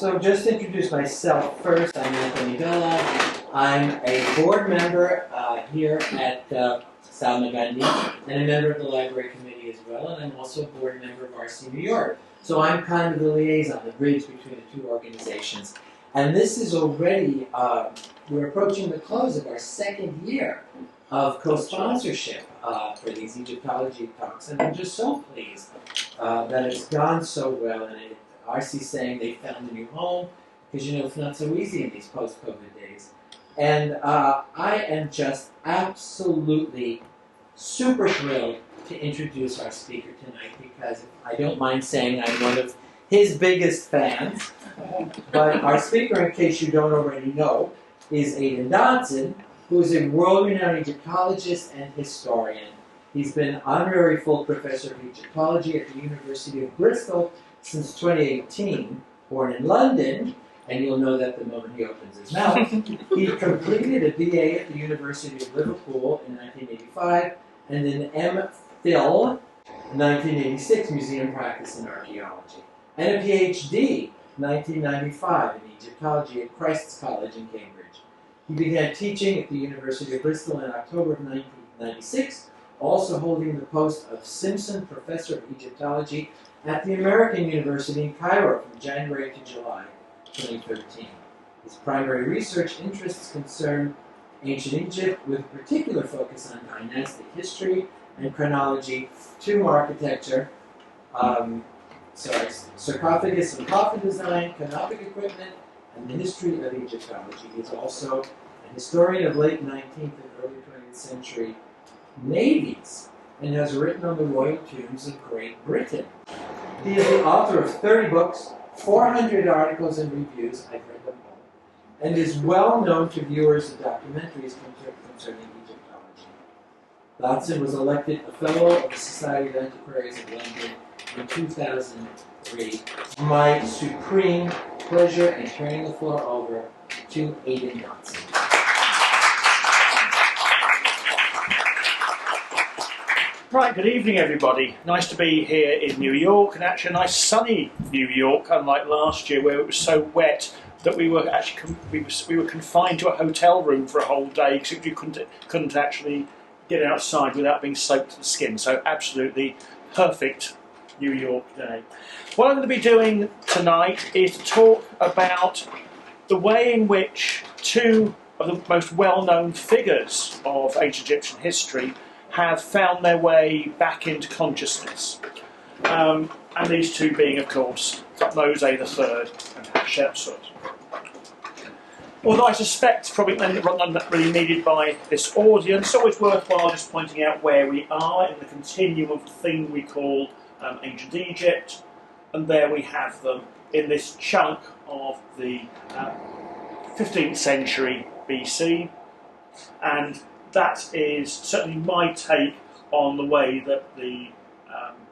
So just to introduce myself first, I'm Anthony Villa. I'm a board member here at Salmagundi and a member of the library committee as well, and I'm also a board member of ARCE New York. So I'm kind of the liaison, the bridge between the two organizations. And this is already, we're approaching the close of our second year of co-sponsorship for these Egyptology talks, and I'm just so pleased that it's gone so well, and ARCE saying they found a new home, because you know it's not so easy in these post-COVID days. And I am just absolutely super thrilled to introduce our speaker tonight, because I don't mind saying I'm one of his biggest fans. But our speaker, in case you don't already know, is AIDAN DODSON, who is a world-renowned Egyptologist and historian. He's been honorary full professor of Egyptology at the University of Bristol since 2018, born in London, and you'll know that the moment he opens his mouth. He completed a BA at the University of Liverpool in 1985, and an MPhil in 1986, Museum Practice in Archaeology, and a PhD in 1995 in Egyptology at Christ's College in Cambridge. He began teaching at the University of Bristol in October of 1996, also holding the post of Simpson Professor of Egyptology at the American University in Cairo from January to July 2013. His primary research interests concern ancient Egypt with a particular focus on dynastic history and chronology, tomb architecture, sarcophagus and coffin design, canoptic equipment, and the history of Egyptology. He is also a historian of late 19th and early 20th century navies, and has written on the royal tombs of Great Britain. He is the author of 30 books, 400 articles and reviews, I've read them all, and is well known to viewers of documentaries concerning Egyptology. Dodson was elected a Fellow of the Society of Antiquaries of London in 2003. My supreme pleasure in turning the floor over to AIDAN DODSON. Right, good evening everybody. Nice to be here in New York, and actually a nice sunny New York, unlike last year where it was so wet that we were actually we were confined to a hotel room for a whole day because you couldn't actually get outside without being soaked to the skin. So absolutely perfect New York day. What I'm going to be doing tonight is to talk about the way in which two of the most well-known figures of ancient Egyptian history have found their way back into consciousness. And these two being, of course, Thutmose III and Hatshepsut. Although I suspect probably not really needed by this audience, it's always worthwhile just pointing out where we are in the continuum of the thing we call ancient Egypt, and there we have them in this chunk of the 15th century BC, and that is certainly my take on the way that the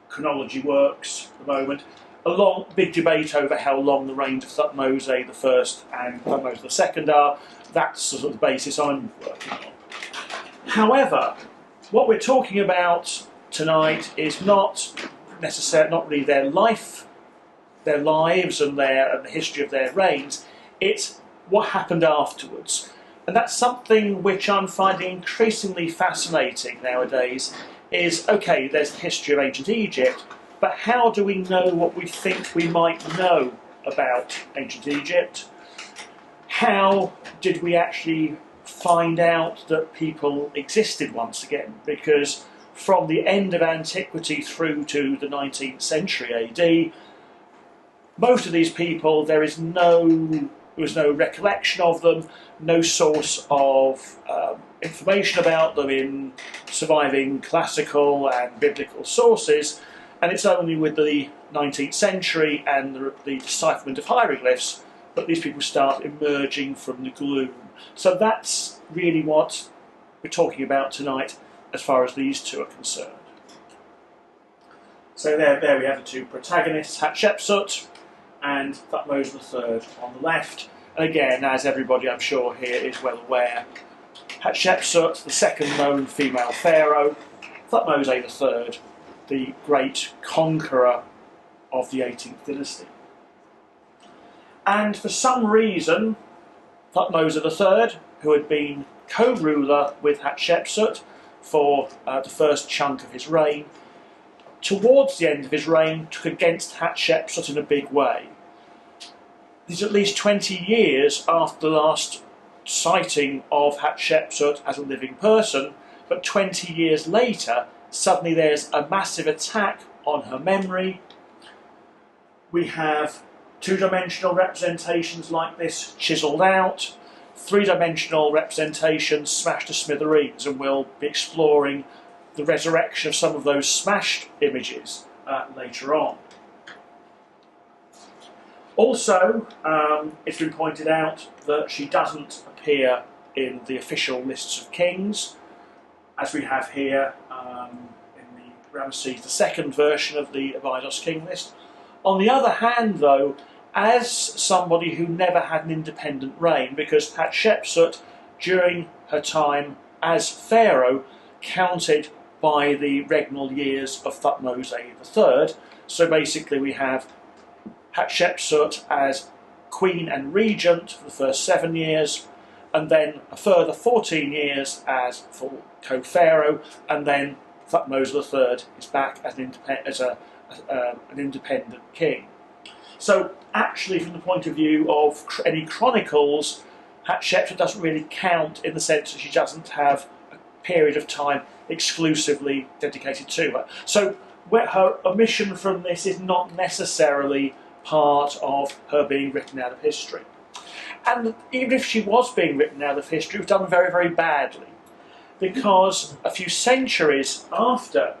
chronology works at the moment. A long, big debate over how long the reigns of Thutmose I and Thutmose II are. That's sort of the basis I'm working on. However, what we're talking about tonight is not really their lives and the history of their reigns. It's what happened afterwards. And that's something which I'm finding increasingly fascinating nowadays, is, okay, there's the history of ancient Egypt, but how do we know what we think we might know about ancient Egypt? How did we actually find out that people existed once again? Because from the end of antiquity through to the 19th century AD, most of these people, there was no recollection of them, no source of information about them in surviving classical and biblical sources, and it's only with the 19th century and the decipherment of hieroglyphs that these people start emerging from the gloom. So that's really what we're talking about tonight as far as these two are concerned. So there we have the two protagonists, Hatshepsut and Thutmose III on the left. And again, as everybody I'm sure here is well aware, Hatshepsut, the second known female pharaoh, Thutmose III, the great conqueror of the 18th dynasty. And for some reason, Thutmose III, who had been co-ruler with Hatshepsut for the first chunk of his reign, towards the end of his reign took against Hatshepsut in a big way. This is at least 20 years after the last sighting of Hatshepsut as a living person, but 20 years later, suddenly there's a massive attack on her memory. We have two-dimensional representations like this chiselled out, three-dimensional representations smashed to smithereens, and we'll be exploring the resurrection of some of those smashed images later on. Also, it's been pointed out that she doesn't appear in the official lists of kings, as we have here in the Ramesses II version of the Abydos king list. On the other hand, though, as somebody who never had an independent reign, because Hatshepsut, during her time as pharaoh, counted by the regnal years of Thutmose III. So basically we have Hatshepsut as queen and regent for the first 7 years, and then a further 14 years as full co-pharaoh, and then Thutmose III is back as an independent king. So actually, from the point of view of any chronicles, Hatshepsut doesn't really count in the sense that she doesn't have a period of time exclusively dedicated to her. So her omission from this is not necessarily part of her being written out of history. And even if she was being written out of history, it was done very, very badly, because a few centuries after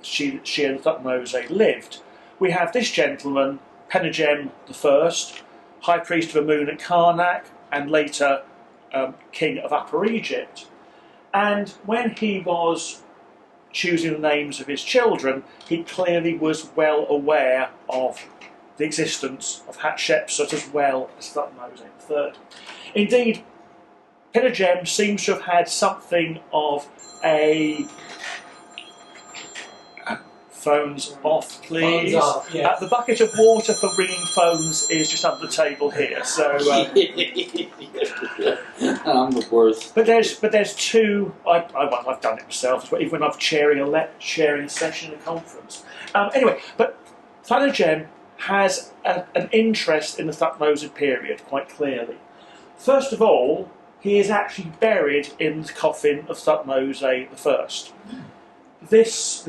she and Thutmose lived, we have this gentleman, Penegem I, High Priest of Amun at Karnak, and later King of Upper Egypt. And when he was choosing the names of his children, he clearly was well aware of the existence of Hatshepsut as well as Thutmose III. Indeed, Penegem seems to have had something of a... Phones off, please. Phones off, yes. The bucket of water for ringing phones is just under the table here. So, I'm the worst. but there's two. I've done it myself, even when I'm chairing a session in a conference. Anyway, but Penegem has an interest in the Thutmose period quite clearly. First of all, he is actually buried in the coffin of Thutmose I. The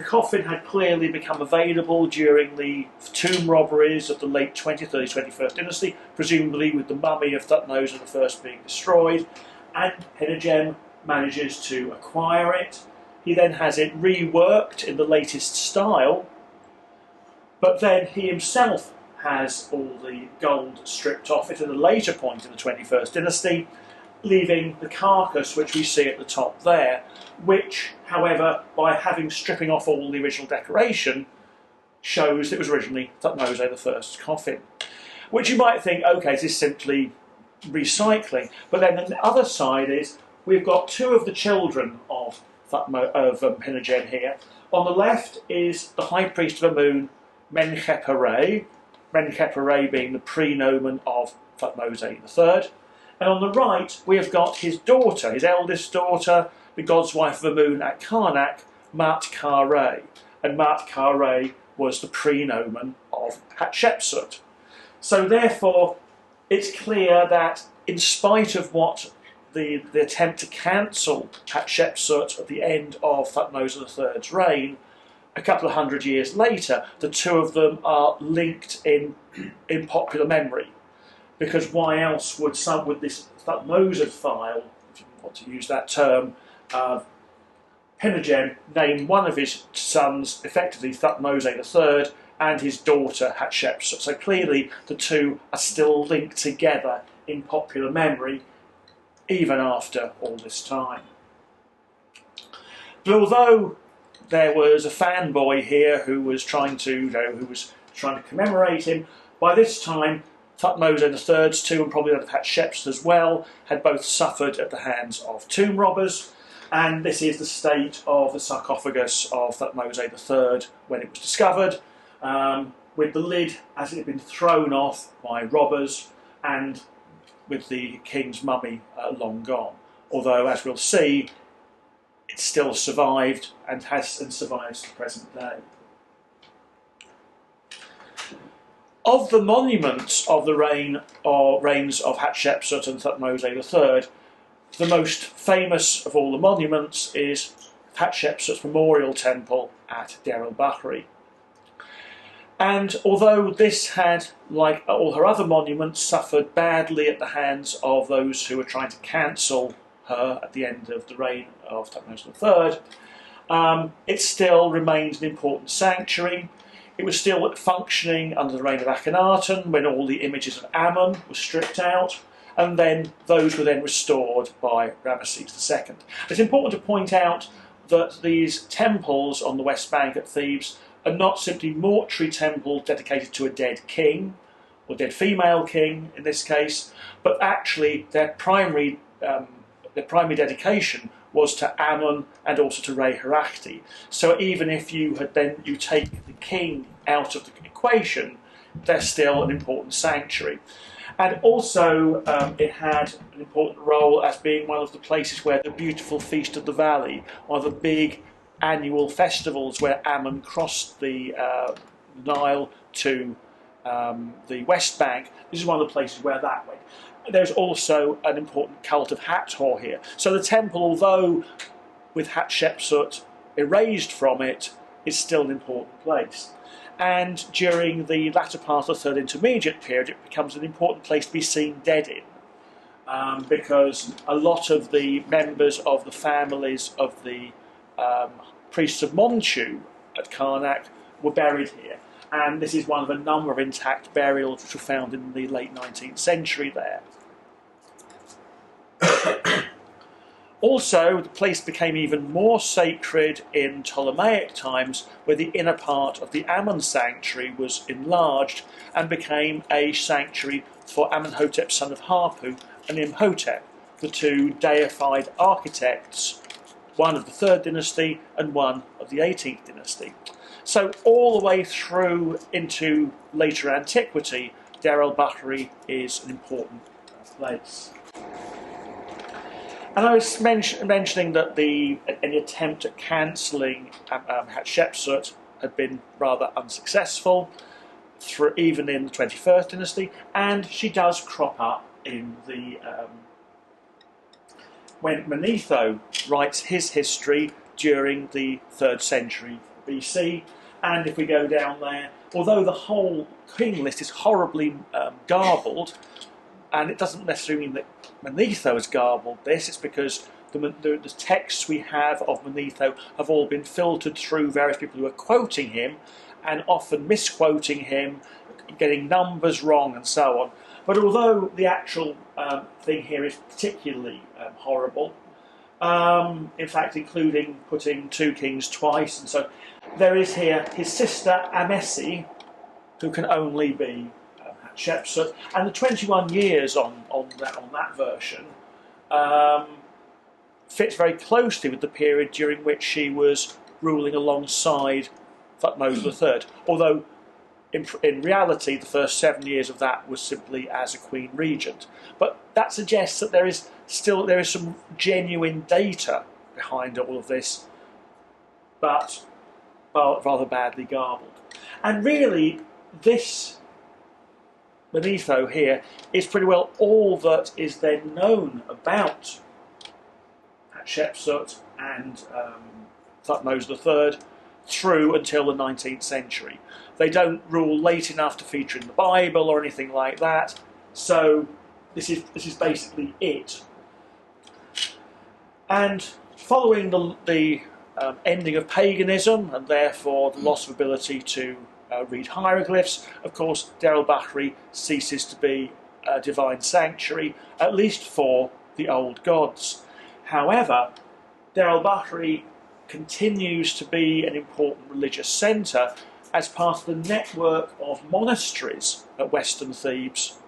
coffin had clearly become available during the tomb robberies of the late 20th, early 21st dynasty, presumably with the mummy of Thutmose I being destroyed, and Penegem manages to acquire it. He then has it reworked in the latest style, but then he himself has all the gold stripped off it at a later point in the 21st dynasty, leaving the carcass which we see at the top there, which, however, by stripping off all the original decoration, shows it was originally Thutmose I's coffin. Which you might think, okay, this is simply recycling. But then the other side is, we've got two of the children of Penegem here. On the left is the High Priest of Amun, Menkhepere, Menkhepere being the prenomen of Thutmose III. And on the right, we have got his daughter, his eldest daughter, the god's wife of Amun at Karnak, Mat-Kare. And Mat-Kare was the prenomen of Hatshepsut. So therefore, it's clear that in spite of what the attempt to cancel Hatshepsut at the end of Thutmose III's reign, a couple of hundred years later, the two of them are linked in popular memory. Because why else would this Thutmose file, if you want to use that term, Penegem name one of his sons effectively Thutmose III and his daughter Hatshepsut. So clearly the two are still linked together in popular memory even after all this time. But although there was a fanboy here who was trying to commemorate him, by this time Thutmose III's two, and probably that of Hatshepsut as well, had both suffered at the hands of tomb robbers, and this is the state of the sarcophagus of Thutmose III when it was discovered. with the lid as it had been thrown off by robbers and with the king's mummy long gone. Although, as we'll see, it still survived and survives to the present day. Of the monuments of the reigns of Hatshepsut and Thutmose III, the most famous of all the monuments is Hatshepsut's memorial temple at Deir el-Bahari. And although this had, like all her other monuments, suffered badly at the hands of those who were trying to cancel her at the end of the reign of Thutmose III, it still remained an important sanctuary. It was still functioning under the reign of Akhenaten when all the images of Ammon were stripped out, and then those were then restored by Ramesses II. It's important to point out that these temples on the West Bank at Thebes are not simply mortuary temples dedicated to a dead king, or dead female king in this case, but actually their primary dedication was to Ammon and also to Re-Herakti. So even if you take the king out of the equation, they're still an important sanctuary. And also it had an important role as being one of the places where the beautiful Feast of the Valley, one of the big annual festivals where Ammon crossed the Nile to the West Bank, this is one of the places where that went. There's also an important cult of Hathor here. So the temple, although with Hatshepsut erased from it, is still an important place. And during the latter part of the Third Intermediate period, it becomes an important place to be seen dead in, because a lot of the members of the families of the priests of Montu at Karnak were buried here. And this is one of a number of intact burials which were found in the late 19th century there. Also, the place became even more sacred in Ptolemaic times, where the inner part of the Ammon sanctuary was enlarged and became a sanctuary for Amenhotep, son of Harpu, and Imhotep, the two deified architects, one of the 3rd dynasty and one of the 18th dynasty. So all the way through into later antiquity, Deir el-Bahari is an important place. And I was mentioning that any attempt at cancelling Hatshepsut had been rather unsuccessful, even in the 21st dynasty, and she does crop up in the when Manetho writes his history during the 3rd century BC. And if we go down there, although the whole king list is horribly garbled, and it doesn't necessarily mean that Manetho has garbled this, it's because the texts we have of Manetho have all been filtered through various people who are quoting him, and often misquoting him, getting numbers wrong and so on. But although the actual thing here is particularly horrible, in fact including putting 2 kings twice, and so there is here his sister Amesi, who can only be Hatshepsut, and the 21 years on that version fits very closely with the period during which she was ruling alongside Thutmose III, although in reality the first 7 years of that was simply as a queen regent. But that suggests that there is some genuine data behind all of this, but rather badly garbled. And really, this Manetho here is pretty well all that is then known about Hatshepsut and Thutmose III through until the 19th century. They don't rule late enough to feature in the Bible or anything like that, so this is basically it. And following the ending of paganism, and therefore the loss of ability to read hieroglyphs, of course Deir el-Bahari ceases to be a divine sanctuary, at least for the old gods. However, Deir el-Bahari continues to be an important religious centre as part of the network of monasteries at Western Thebes.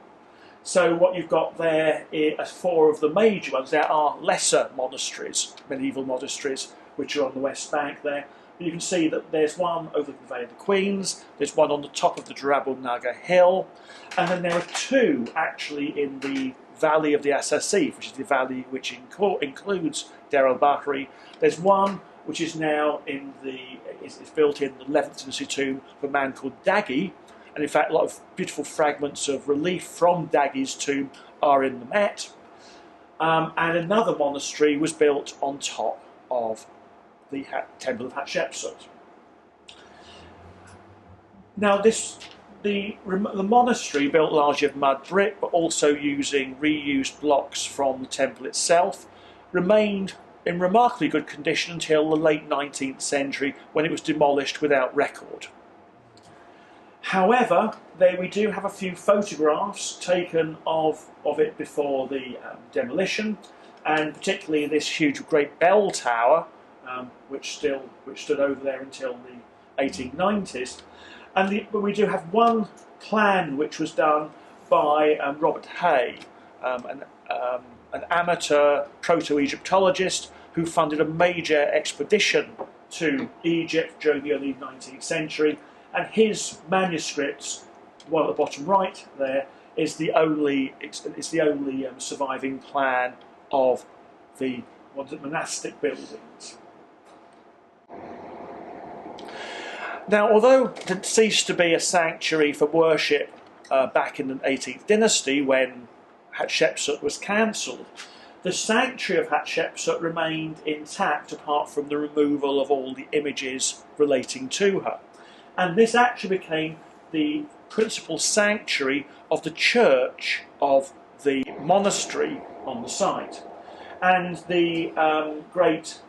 So what you've got there are 4 of the major ones. There are lesser monasteries, medieval monasteries, which are on the West Bank there, You can see that there's one over the Valley of the Queens, there's one on the top of the Jebel Naga hill, and then there are two actually in the valley of the Asasif, which is the valley which includes Deir el-Bahari. There's one which is now in is built in the 11th dynasty tomb of a man called Dagi, and in fact a lot of beautiful fragments of relief from Dagi's tomb are in the Met. And another monastery was built on top of the temple of Hatshepsut. Now the monastery, built largely of mud brick but also using reused blocks from the temple itself, remained in remarkably good condition until the late 19th century, when it was demolished without record. However, there we do have a few photographs taken of it before the demolition, and particularly this huge great bell tower, which stood over there until the 1890s. But we do have one plan which was done by Robert Hay, an amateur proto-Egyptologist who funded a major expedition to Egypt during the early 19th century, and his manuscripts, the one at the bottom right there, is the only surviving plan of the monastic buildings. Now, although it ceased to be a sanctuary for worship back in the 18th dynasty when Hatshepsut was cancelled, the sanctuary of Hatshepsut remained intact apart from the removal of all the images relating to her. And this actually became the principal sanctuary of the church of the monastery on the site. And the great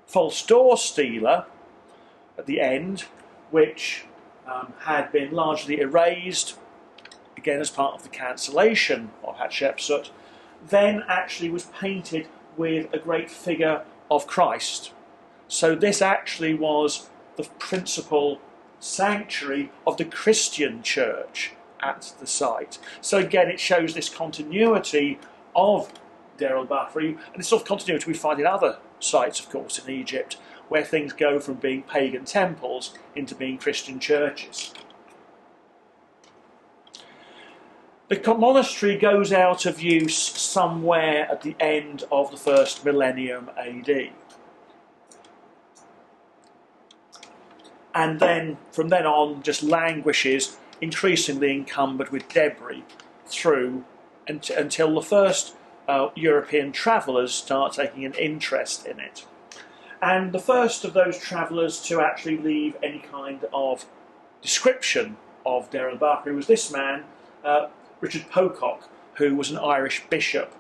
false door stealer at the end, which had been largely erased, again as part of the cancellation of Hatshepsut, then actually was painted with a great figure of Christ. So this actually was the principal sanctuary of the Christian church at the site. So again, it shows this continuity of Deir el-Bahari, and this sort of continuity we find in other sites, of course, in Egypt, where things go from being pagan temples into being Christian churches. The monastery goes out of use somewhere at the end of the first millennium AD. And then, from then on, just languishes, increasingly encumbered with debris, through until the first European travellers start taking an interest in it. And the first of those travellers to actually leave any kind of description of Deir el-Bahari was this man, Richard Pocock, who was an Irish bishop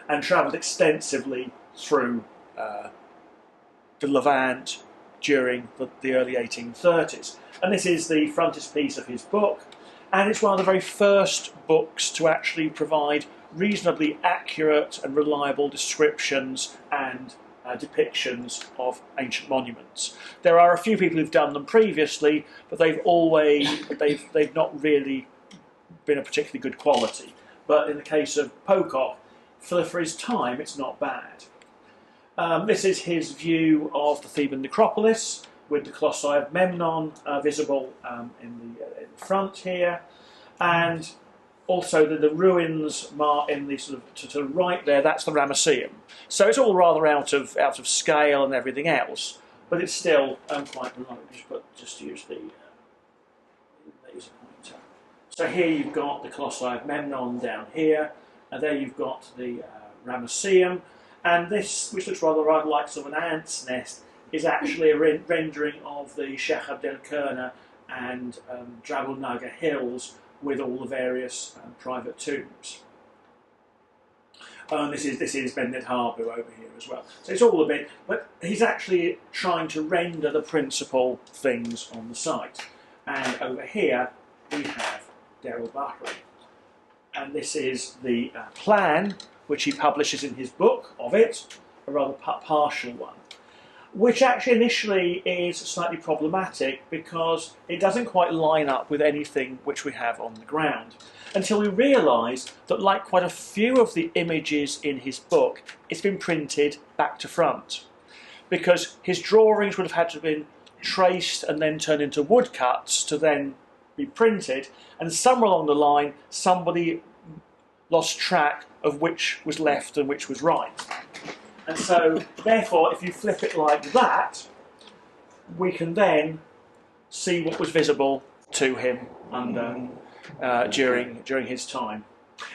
and travelled extensively through the Levant during the early 1830s. And this is the frontispiece of his book, and it's one of the very first books to actually provide reasonably accurate and reliable descriptions and depictions of ancient monuments. There are a few people who've done them previously, but they've not really been a particularly good quality. But in the case of Pocock, for his time, it's not bad. This is his view of the Theban necropolis, with the Colossi of Memnon visible in the front here, and also the ruins in the sort of to the right there. That's the Ramesseum. So it's all rather out of scale and everything else, but it's still quite reliable. Just use the laser pointer. So here you've got the Colossi of Memnon down here, and there you've got the Ramesseum, and this, which looks rather like sort of an ant's nest, is actually a rendering of the Sheikh Abdel Kerna and Jebel Naga hills with all the various private tombs. This is Bennet Habu over here as well. So it's all a bit, but he's actually trying to render the principal things on the site. And over here we have Deir el-Bahari. And this is the plan which he publishes in his book of it, a rather partial one, which actually initially is slightly problematic because it doesn't quite line up with anything which we have on the ground, until we realise that, like quite a few of the images in his book, it's been printed back to front. because his drawings would have had to have been traced and then turned into woodcuts to then be printed, and somewhere along the line somebody lost track of which was left and which was right. And so, therefore, if you flip it like that, we can then see what was visible to him under during his time.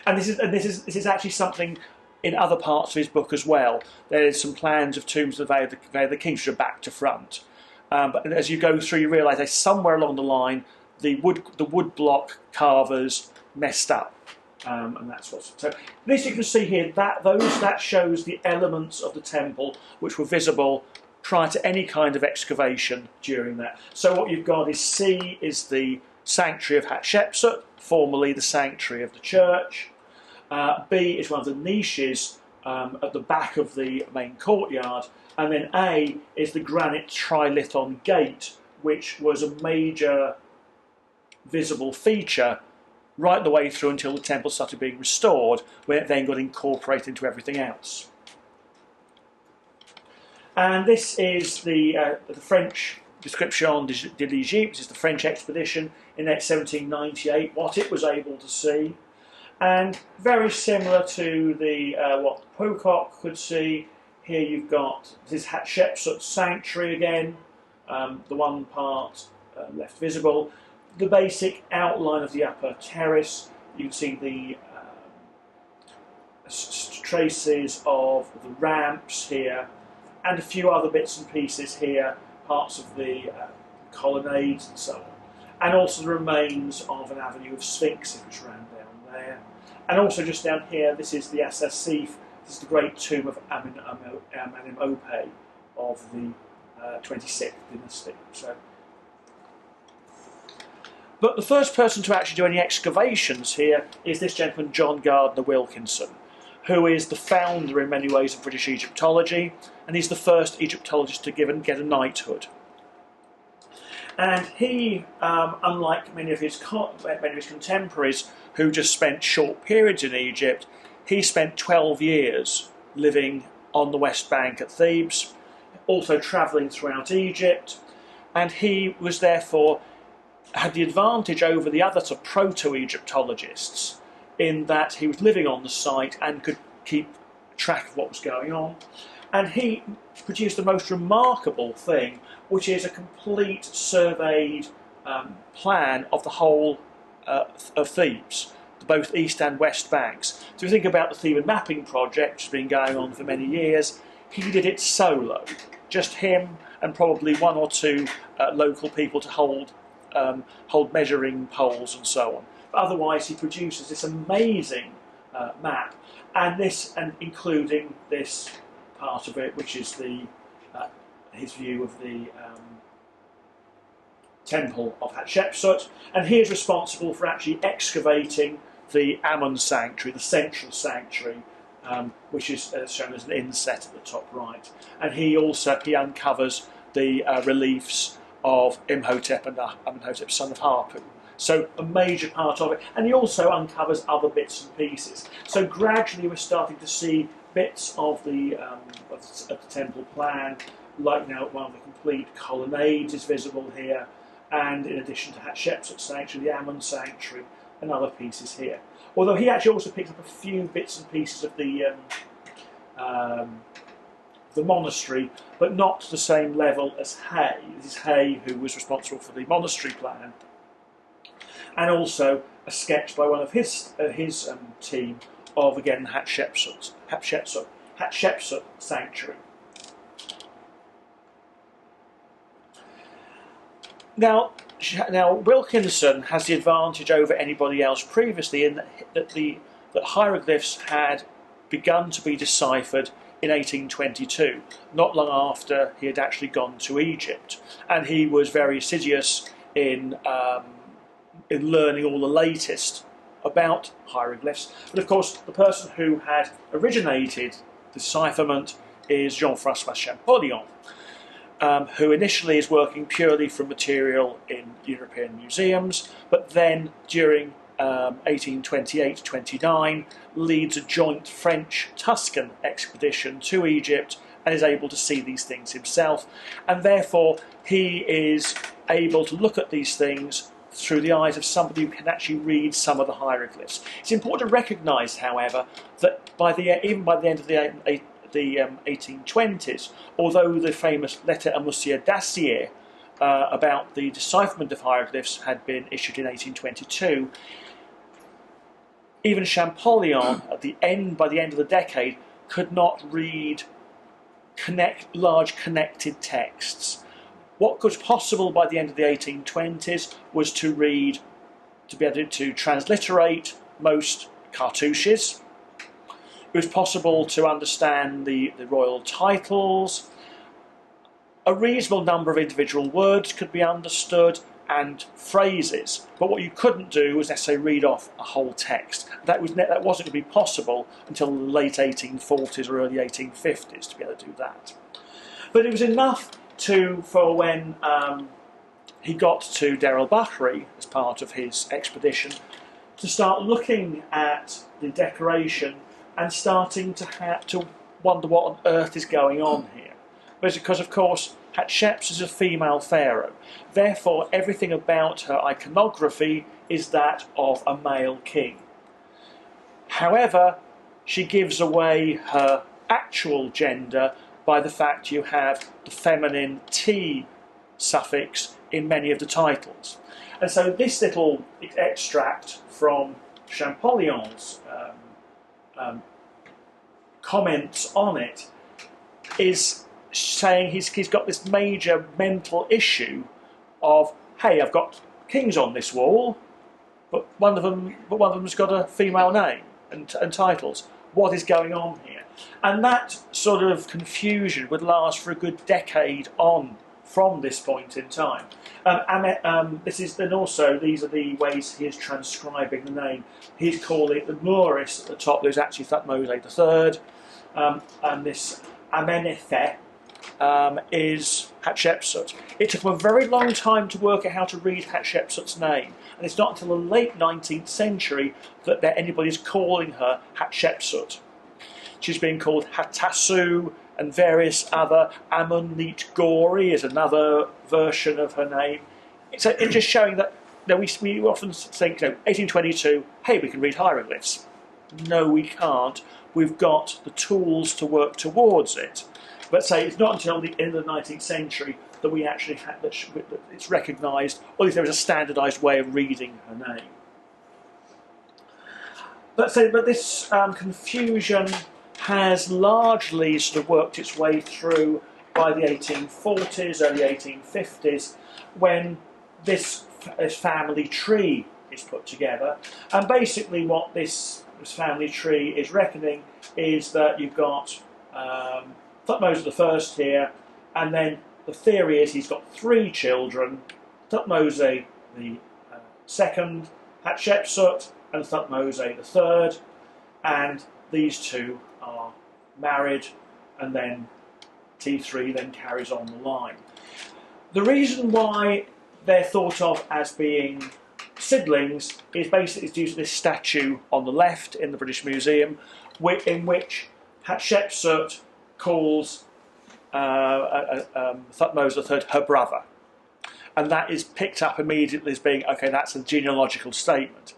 And this is actually something in other parts of his book as well. There's some plans of tombs of the Valley of the Kings, which are back to front. But as you go through, you realise that somewhere along the line, the wood block carvers messed up. And that's what's so. This you can see here, that shows the elements of the temple which were visible prior to any kind of excavation during that. So what you've got is C is the sanctuary of Hatshepsut, formerly the sanctuary of the church. B is one of the niches at the back of the main courtyard, and then A is the granite trilithon gate, which was a major visible feature right the way through until the temple started being restored, when it then got incorporated into everything else. And this is the French Description de l'Egypte, this is the French expedition in 1798, what it was able to see. And very similar to the what Pocock could see, here you've got this Hatshepsut sanctuary again, the one part left visible. The basic outline of the upper terrace, you can see the traces of the ramps here, and a few other bits and pieces here, parts of the colonnades and so on. And also the remains of an avenue of sphinxes which ran down there. And also just down here, this is the Asasif, this is the great tomb of Amenemopet of the 26th dynasty. So, but the first person to actually do any excavations here is this gentleman, John Gardner Wilkinson, who is the founder in many ways of British Egyptology, and he's the first Egyptologist to get a knighthood. And he, unlike many of his contemporaries who just spent short periods in Egypt, he spent 12 years living on the West Bank at Thebes, also travelling throughout Egypt, and he was therefore had the advantage over the other sort of proto-Egyptologists in that he was living on the site and could keep track of what was going on. And he produced the most remarkable thing, which is a complete surveyed plan of the whole of Thebes, both east and west banks. So if you think about the Theban mapping project, which has been going on for many years, he did it solo, just him and probably one or two local people to hold measuring poles and so on. But otherwise, he produces this amazing map, and including this part of it, which is the his view of the temple of Hatshepsut, and he is responsible for actually excavating the Amun sanctuary, the central sanctuary, which is shown as an inset at the top right. And he uncovers the reliefs of Imhotep and Amenhotep, son of Harpu. So a major part of it, and he also uncovers other bits and pieces. So gradually we're starting to see bits of the temple plan, like now one of the complete colonnades is visible here, and in addition to Hatshepsut sanctuary, the Amun sanctuary, and other pieces here. Although he actually also picked up a few bits and pieces of the monastery, but not to the same level as Hay. This is Hay who was responsible for the monastery plan, and also a sketch by one of his team of again Hatshepsut sanctuary. Now Wilkinson has the advantage over anybody else previously in that hieroglyphs had begun to be deciphered in 1822, not long after he had actually gone to Egypt, and he was very assiduous in learning all the latest about hieroglyphs. But of course, the person who had originated decipherment is Jean-François Champollion, who initially is working purely from material in European museums, but then during 1828-29 leads a joint French-Tuscan expedition to Egypt and is able to see these things himself, and therefore he is able to look at these things through the eyes of somebody who can actually read some of the hieroglyphs. It's important to recognise, however, that even by the end of the 1820s, although the famous Lettre à Monsieur Dacier about the decipherment of hieroglyphs had been issued in 1822, even Champollion, by the end of the decade, could not read large connected texts. What was possible by the end of the 1820s was to be able to transliterate most cartouches. It was possible to understand the royal titles. A reasonable number of individual words could be understood, and phrases, but what you couldn't do was necessarily read off a whole text. That wasn't going to be possible until the late 1840s or early 1850s to be able to do that. But it was enough for when he got to Deir el-Bahari as part of his expedition to start looking at the decoration and starting to wonder what on earth is going on here. Because of course Hatshepsut is a female pharaoh, therefore everything about her iconography is that of a male king. However, she gives away her actual gender by the fact you have the feminine T suffix in many of the titles. And so this little extract from Champollion's comments on it is saying he's got this major mental issue of, hey, I've got kings on this wall, but one of them's got a female name and titles. What is going on here? And that sort of confusion would last for a good decade on from this point in time. These are the ways he is transcribing the name. He's calling it the Moorish at the top. There's actually Thutmose III, and this Amenethe is Hatshepsut. It took him a very long time to work out how to read Hatshepsut's name, and it's not until the late 19th century that anybody's calling her Hatshepsut. She's been called Hatasu and various other. Amunit Gori is another version of her name. It's just showing that we often think, 1822, hey, we can read hieroglyphs. No, we can't. We've got the tools to work towards it. But say it's not until the end of the 19th century that we actually that it's recognised, or at least there is a standardised way of reading her name. But this confusion has largely sort of worked its way through by the 1840s, early 1850s, when this family tree is put together. And basically what this family tree is reckoning is that you've got Thutmose I here, and then the theory is he's got 3 children, Thutmose II, Hatshepsut, and Thutmose III, and these 2 are married, and then T3 then carries on the line. The reason why they're thought of as being siblings is basically due to this statue on the left in the British Museum, in which Hatshepsut calls Thutmose III her brother. And that is picked up immediately as being, okay, that's a genealogical statement.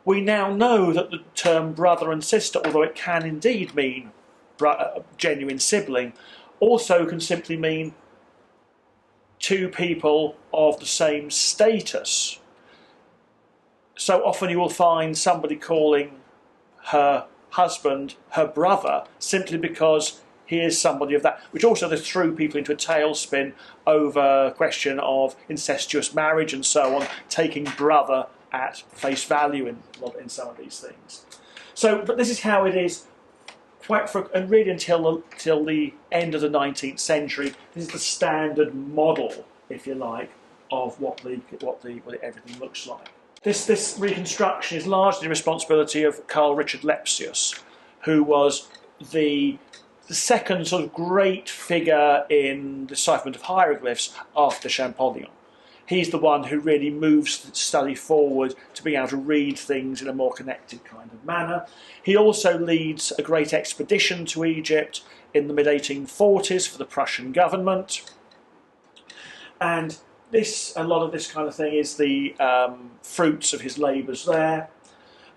We now know that the term brother and sister, although it can indeed mean a genuine sibling, also can simply mean 2 people of the same status. So often you will find somebody calling her husband her brother simply because he is somebody of that, which also threw people into a tailspin over a question of incestuous marriage and so on, taking brother at face value in some of these things. So, but this is how it is and really until the end of the 19th century. This is the standard model, if you like, of what everything looks like. This reconstruction is largely the responsibility of Carl Richard Lepsius, who was the second sort of great figure in the decipherment of hieroglyphs after Champollion. he's the one who really moves the study forward to being able to read things in a more connected kind of manner. He also leads a great expedition to Egypt in the mid-1840s for the Prussian government. And a lot of this kind of thing is the fruits of his labours there.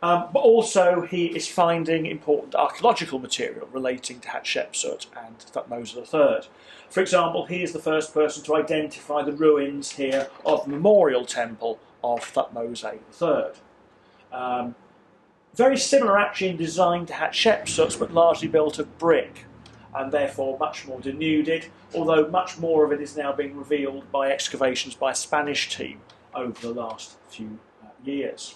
But also he is finding important archaeological material relating to Hatshepsut and Thutmose III. For example, he is the first person to identify the ruins here of the memorial temple of Thutmose III. Very similar actually in design to Hatshepsut's, but largely built of brick, and therefore much more denuded, although much more of it is now being revealed by excavations by a Spanish team over the last few years.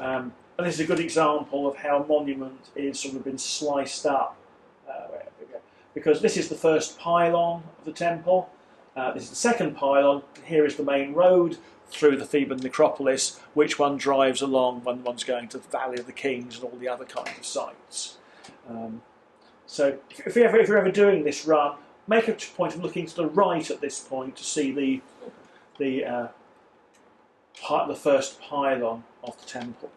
And this is a good example of how a monument is sort of been sliced up, because this is the first pylon of the temple, this is the second pylon, here is the main road through the Theban necropolis, which one drives along when one's going to the Valley of the Kings and all the other kind of sites. So if you're ever doing this run, make a point of looking to the right at this point to see the first pylon of the temple.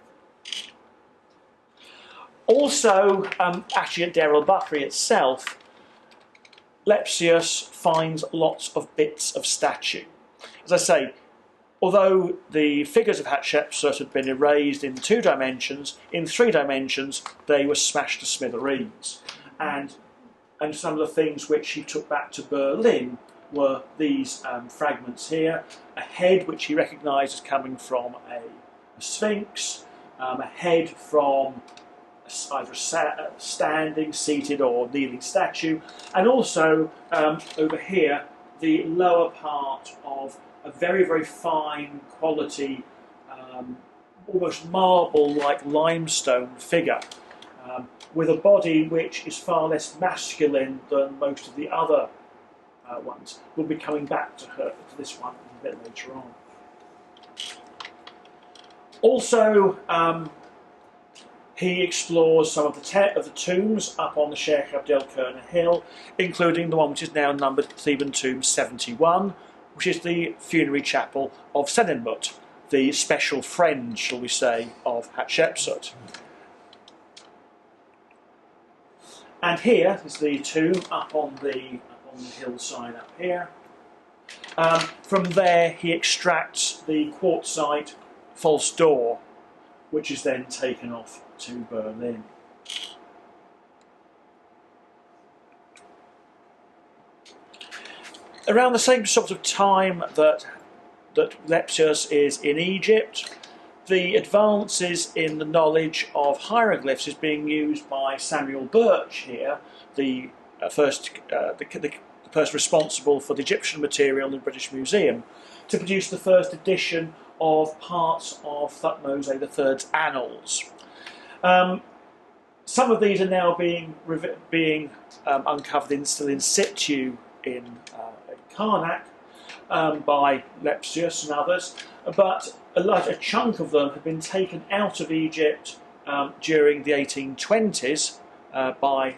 Also, actually at Deir el-Bahari itself, Lepsius finds lots of bits of statue. As I say, although the figures of Hatshepsut had been erased in 2 dimensions, in 3 dimensions they were smashed to smithereens. And some of the things which he took back to Berlin were these fragments here. A head which he recognised as coming from a sphinx, a head from either a standing, seated or kneeling statue, and also over here the lower part of a very, very fine quality, almost marble-like limestone figure, with a body which is far less masculine than most of the other ones. We'll be coming back to this one a bit later on. Also, he explores some of the tombs up on the Sheikh Abdel Kerner hill, including the one which is now numbered Theban Tomb 71, which is the funerary chapel of Senenmut, the special friend, shall we say, of Hatshepsut. And here is the tomb up on the hillside up here. From there he extracts the quartzite false door, which is then taken off to Berlin. Around the same sort of time that Lepsius is in Egypt, the advances in the knowledge of hieroglyphs is being used by Samuel Birch here, the person responsible for the Egyptian material in the British Museum, to produce the first edition of parts of Thutmose III's annals. Some of these are now being uncovered still in situ in Karnak by Lepsius and others, but a chunk of them have been taken out of Egypt during the 1820s by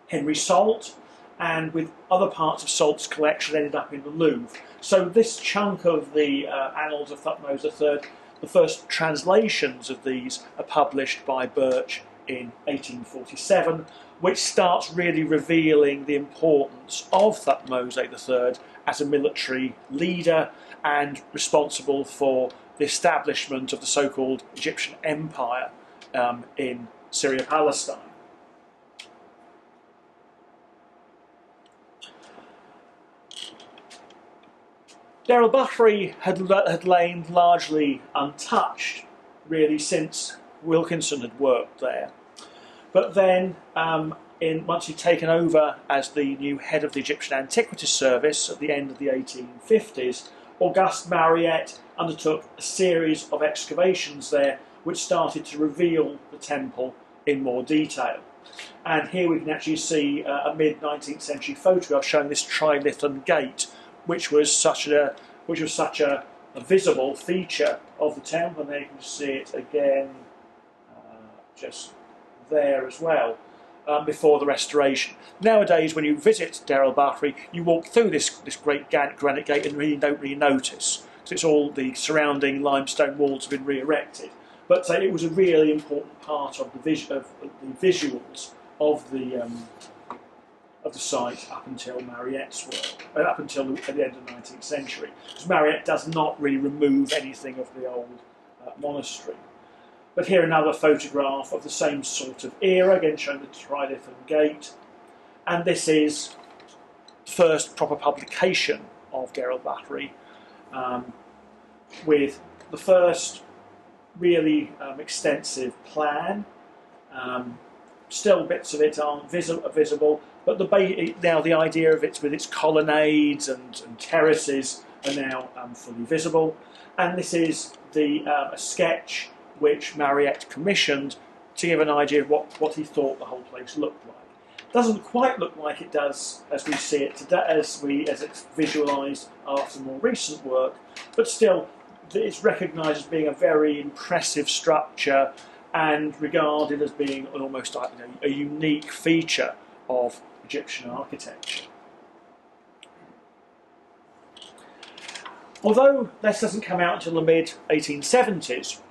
Henry Salt, and with other parts of Salt's collection ended up in the Louvre. So this chunk of the annals of Thutmose III, the first translations of these are published by Birch in 1847, which starts really revealing the importance of Thutmose III as a military leader and responsible for the establishment of the so-called Egyptian Empire in Syria-Palestine. Deir el-Bahari had lain largely untouched, really, since Wilkinson had worked there. But then, once he'd taken over as the new head of the Egyptian Antiquities Service at the end of the 1850s, Auguste Mariette undertook a series of excavations there which started to reveal the temple in more detail. And here we can actually see a mid-19th century photograph showing this trilithon gate, which was such a visible feature of the temple, and there you can see it again just there as well. before the restoration. Nowadays, when you visit Deir el-Bahari, you walk through this great granite gate and really don't really notice, because it's all the surrounding limestone walls have been re-erected. But it was a really important part of the visuals of the site up until Mariette's work, up until the end of the 19th century. Because Mariette does not really remove anything of the old monastery. But here another photograph of the same sort of era, again showing the Tridentine Gate. And this is the first proper publication of Deir el-Bahari, with the first really extensive plan. Still bits of it aren't visible, but now the idea of it with its colonnades and terraces are now fully visible. And this is a sketch which Mariette commissioned to give an idea of what he thought the whole place looked like. It doesn't quite look like it does as we see it today, as it's visualised after more recent work, but still it's recognised as being a very impressive structure and regarded as being almost a unique feature of Egyptian architecture. Although this doesn't come out until the mid-1870s,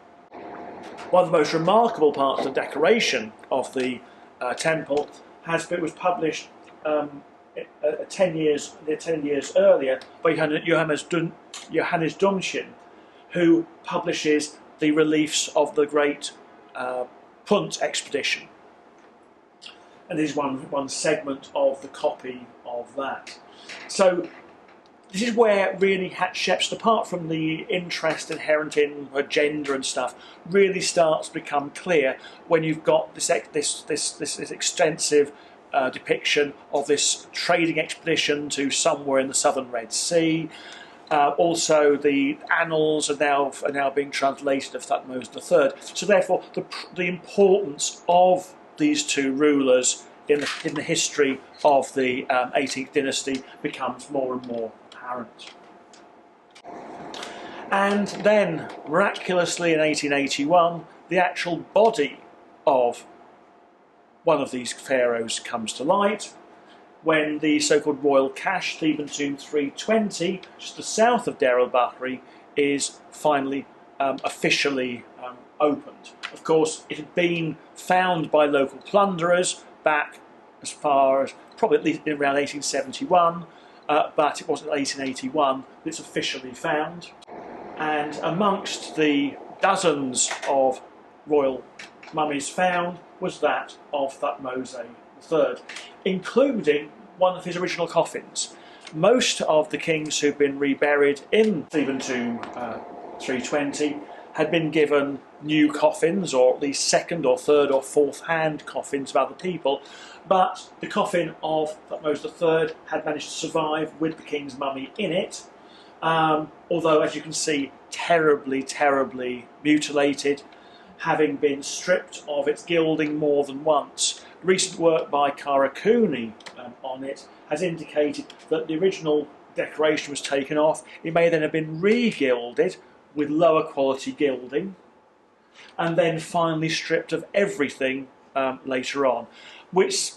one of the most remarkable parts of the decoration of the temple was published 10 years earlier by Johannes Dumchen, who publishes the reliefs of the great Punt expedition. And this is one segment of the copy of that. So this is where really Hatshepsut, apart from the interest inherent in her gender and stuff, really starts to become clear when you've got this extensive depiction of this trading expedition to somewhere in the southern Red Sea. Also, the annals are now being translated of Thutmose III. So, therefore, the importance of these two rulers in the history of the 18th dynasty becomes more and more apparent. And then, miraculously, in 1881, the actual body of one of these pharaohs comes to light, when the so-called royal cache, Theban tomb 320, just to the south of Deir el-Bahari, is finally officially opened. Of course, it had been found by local plunderers back as far as probably at least around 1871, but it wasn't 1881 that it's officially found. And amongst the dozens of royal mummies found was that of Thutmose III, including one of his original coffins. Most of the kings who've been reburied in Theban tomb 320 had been given new coffins, or at least second or third or fourth hand coffins of other people, but the coffin of Thutmose III had managed to survive with the king's mummy in it, although, as you can see, terribly, terribly mutilated, having been stripped of its gilding more than once. Recent work by Karakuni on it has indicated that the original decoration was taken off. It may then have been re-gilded with lower quality gilding, and then finally stripped of everything later on, which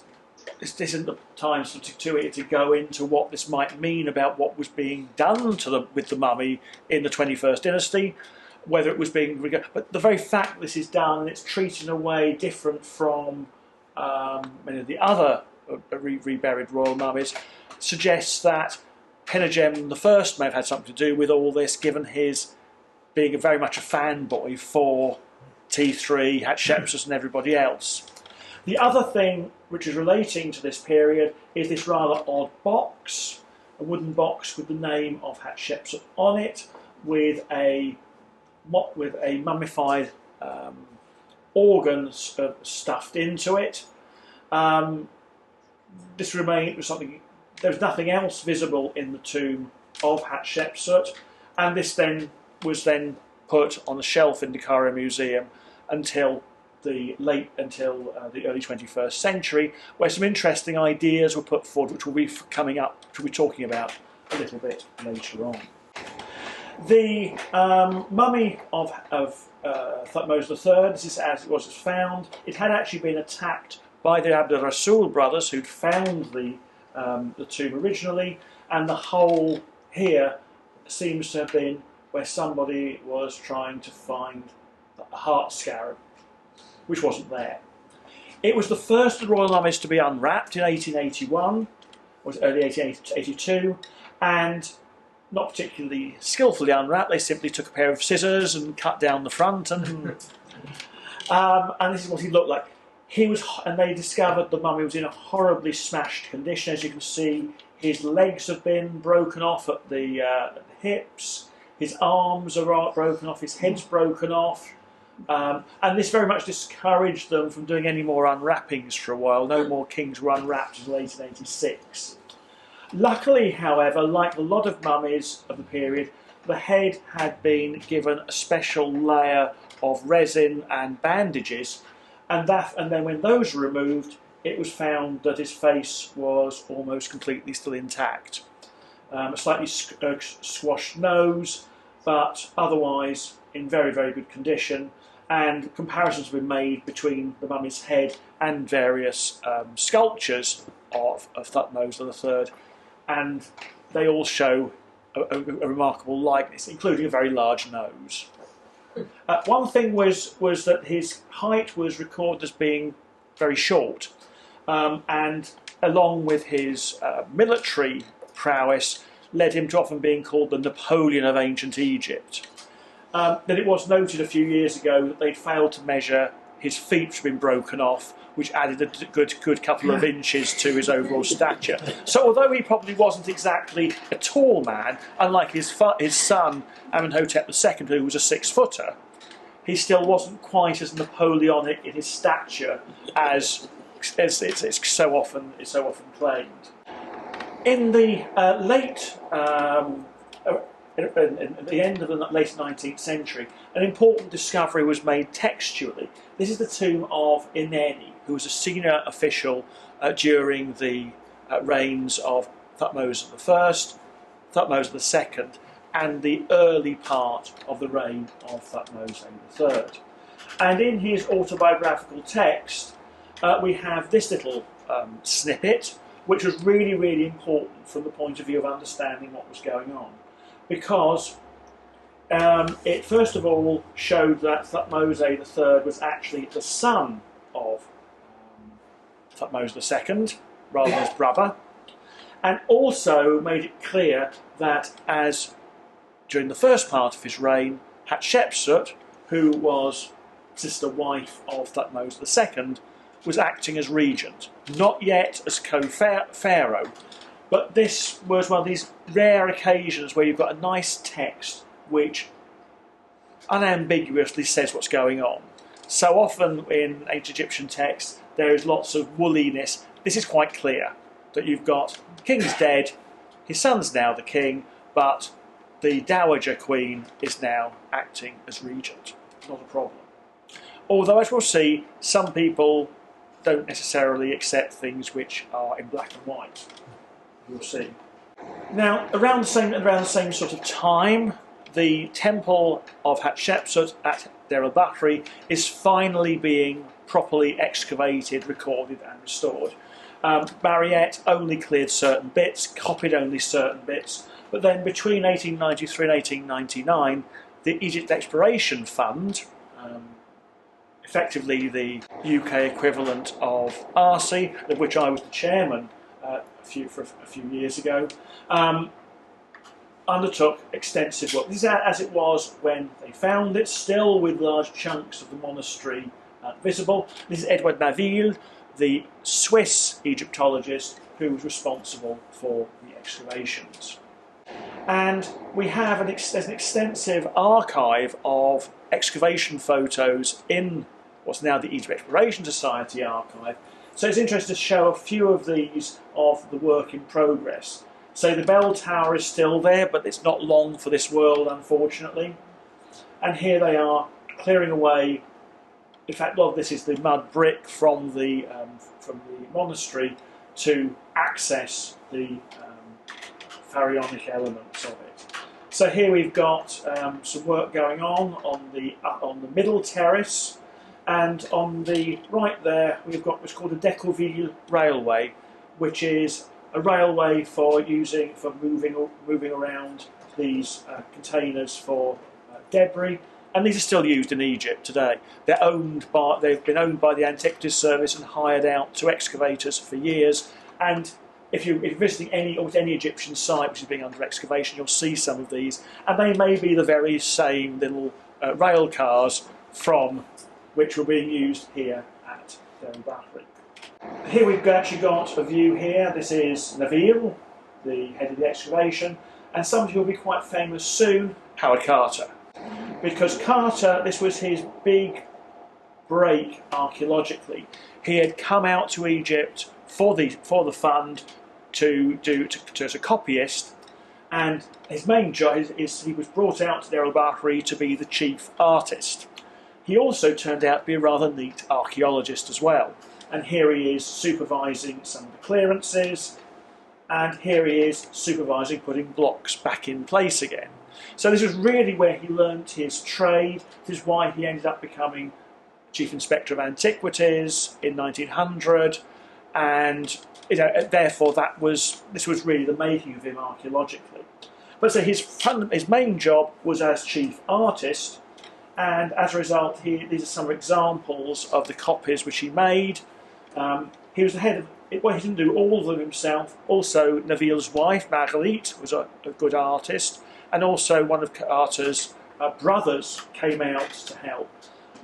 this isn't the time to go into what this might mean about what was being done with the mummy in the 21st dynasty, whether it was being but the very fact that this is done and it's treated in a way different from many of the other reburied royal mummies suggests that Penegem I may have had something to do with all this, given his being very much a fanboy for T3, Hatshepsut and everybody else. The other thing which is relating to this period is this rather odd box, a wooden box with the name of Hatshepsut on it, with a mummified organ stuffed into it. This remained something. There was nothing else visible in the tomb of Hatshepsut, and this then was put on a shelf in the Cairo Museum until the early 21st century, where some interesting ideas were put forward, which will be coming up, which we'll be talking about a little bit later on. The mummy of Thutmose III, this is as it was found. It had actually been attacked by the Abd al-Rasul brothers who'd found the tomb originally, and the hole here seems to have been where somebody was trying to find a heart scarab, which wasn't there. It was the first of the royal mummies to be unwrapped in 1881, or early 1882, and not particularly skillfully unwrapped. They simply took a pair of scissors and cut down the front, and this is what he looked like. And they discovered the mummy was in a horribly smashed condition. As you can see, his legs have been broken off at the hips, his arms are broken off, his head's broken off, and this very much discouraged them from doing any more unwrappings for a while. No more kings were unwrapped until 1886. Luckily, however, like a lot of mummies of the period, the head had been given a special layer of resin and bandages, and then when those were removed, it was found that his face was almost completely still intact. A slightly squashed nose, but otherwise in very, very good condition, and comparisons have been made between the mummy's head and various sculptures of Thutmose III, and they all show a remarkable likeness, including a very large nose. One thing was that his height was recorded as being very short, and along with his military prowess led him to often being called the Napoleon of ancient Egypt. Then it was noted a few years ago that they'd failed to measure his feet, which had been broken off, which added a good couple of inches to his overall stature. So although he probably wasn't exactly a tall man, unlike his son Amenhotep II, who was a 6-footer, he still wasn't quite as Napoleonic in his stature as it's so often claimed. In the at the end of the late 19th century, an important discovery was made textually. This is the tomb of Ineni, who was a senior official during the reigns of Thutmose I, Thutmose II, and the early part of the reign of Thutmose III. And in his autobiographical text, we have this little snippet, which was really, really important from the point of view of understanding what was going on, because it first of all showed that Thutmose III was actually the son of Thutmose II, rather than his brother, and also made it clear that as during the first part of his reign, Hatshepsut, who was sister wife of Thutmose II, was acting as regent, not yet as co-pharaoh, but this was one of these rare occasions where you've got a nice text which unambiguously says what's going on. So often in ancient Egyptian texts there is lots of woolliness. This is quite clear, that you've got the king's dead, his son's now the king, but the dowager queen is now acting as regent. Not a problem. Although, as we'll see, some people don't necessarily accept things which are in black and white. We'll see. Now, around the same sort of time, the temple of Hatshepsut at Deir el-Bahari is finally being properly excavated, recorded and restored. Mariette only cleared certain bits, copied only certain bits, but then between 1893 and 1899, the Egypt Exploration Fund, effectively the UK equivalent of ARCE, of which I was the chairman for a few years ago, undertook extensive work. This is as it was when they found it, still with large chunks of the monastery visible. This is Edouard Naville, the Swiss Egyptologist who was responsible for the excavations. And we have an extensive archive of excavation photos in what's now the Egypt Exploration Society archive. So it's interesting to show a few of these of the work in progress. So the bell tower is still there, but it's not long for this world, unfortunately. And here they are clearing away. In fact, a lot of this is the mud brick from the monastery to access the pharaonic elements of it. So here we've got some work going on the middle terrace, And on the right there, we've got what's called a Decouville railway, which is a railway for moving around these containers for debris. And these are still used in Egypt today. They've been owned by the Antiquities Service and hired out to excavators for years. And if you're visiting any Egyptian site which is being under excavation, you'll see some of these. And they may be the very same little rail cars from which were being used here at el-Bahari. Here we've actually got a view here. This is Nabil, the head of the excavation, and somebody who will be quite famous soon, Howard Carter. Because Carter, this was his big break archaeologically. He had come out to Egypt for the fund as a copyist, and his main job is he was brought out to el-Bahari to be the chief artist. He also turned out to be a rather neat archaeologist as well. And here he is supervising some of the clearances, and here he is supervising putting blocks back in place again. So this was really where he learnt his trade. This is why he ended up becoming Chief Inspector of Antiquities in 1900, and therefore this was really the making of him archaeologically. But so his main job was as chief artist, and as a result, these are some examples of the copies which he made. He was the head of. Well, he didn't do all of them himself. Also, Nabil's wife, Marguerite, was a good artist, and also one of Carter's brothers came out to help.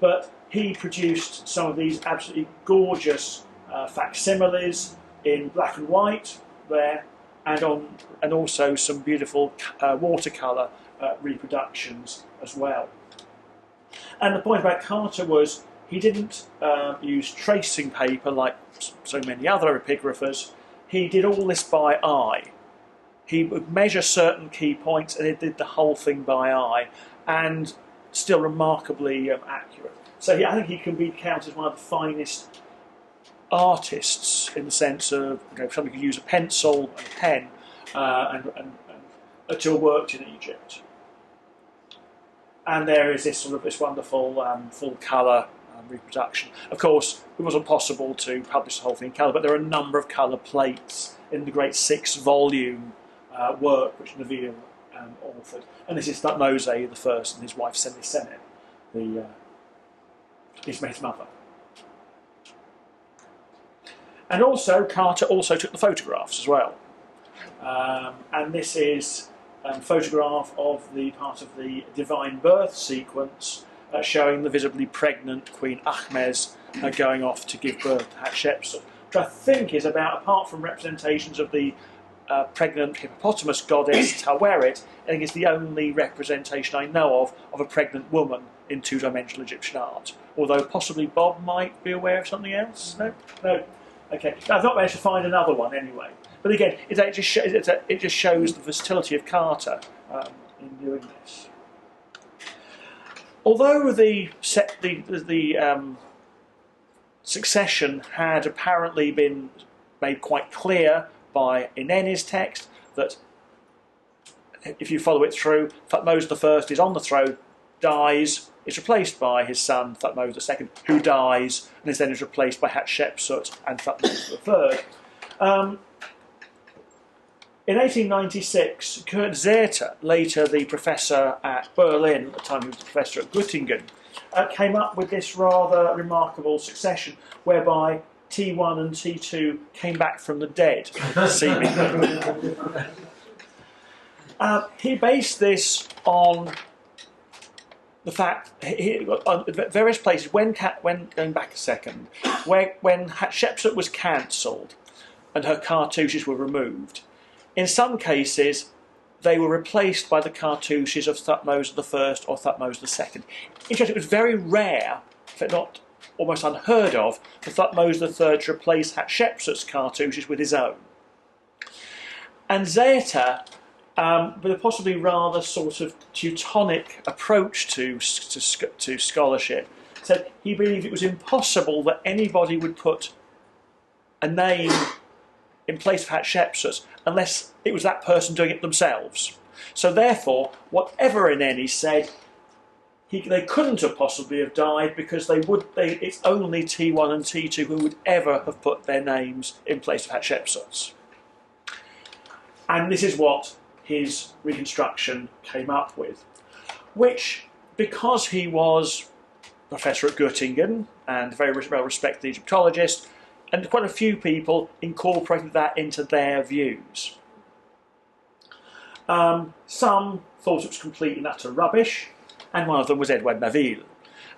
But he produced some of these absolutely gorgeous facsimiles in black and white there, and also some beautiful watercolour reproductions as well. And the point about Carter was he didn't use tracing paper like so many other epigraphers. He did all this by eye. He would measure certain key points and he did the whole thing by eye, and still remarkably accurate. So I think he can be counted as one of the finest artists in the sense of somebody could use a pencil and a pen to have worked in Egypt. And there is this wonderful full colour reproduction. Of course, it wasn't possible to publish the whole thing in colour, but there are a number of colour plates in the great 6-volume work which Nabil authored. And this is Thutmose I and his wife Senesenet, his mother. And also, Carter also took the photographs as well. And this is a photograph of the part of the divine birth sequence showing the visibly pregnant Queen Ahmes going off to give birth to Hatshepsut, which I think is about, apart from representations of the pregnant hippopotamus goddess Taweret, I think it's the only representation I know of a pregnant woman in two-dimensional Egyptian art. Although possibly Bob might be aware of something else. No? Okay. I've not managed to find another one anyway. But again, it just shows the versatility of Carter in doing this. Although the succession had apparently been made quite clear by Ineni's text that if you follow it through, Thutmose I is on the throne, dies, is replaced by his son Thutmose II, who dies, and is then replaced by Hatshepsut and Thutmose III. In 1896, Kurt Zeter, later the professor at Berlin, at the time he was the professor at Göttingen, came up with this rather remarkable succession whereby T1 and T2 came back from the dead, seemingly. He based this on the fact, on various places, when going back a second, when Hatshepsut was cancelled and her cartouches were removed, in some cases they were replaced by the cartouches of Thutmose I or Thutmose II. Interesting, it was very rare, if not almost unheard of, for Thutmose III to replace Hatshepsut's cartouches with his own. And Zeter, with a possibly rather sort of Teutonic approach to scholarship, said he believed it was impossible that anybody would put a name in place of Hatshepsut unless it was that person doing it themselves. So therefore, whatever Ineni said, they couldn't have possibly have died because it's only T1 and T2 who would ever have put their names in place of Hatshepsut's. And this is what his reconstruction came up with, which, because he was professor at Göttingen and a very well-respected Egyptologist, and quite a few people incorporated that into their views. Some thought it was complete and utter rubbish, and one of them was Edouard Naville.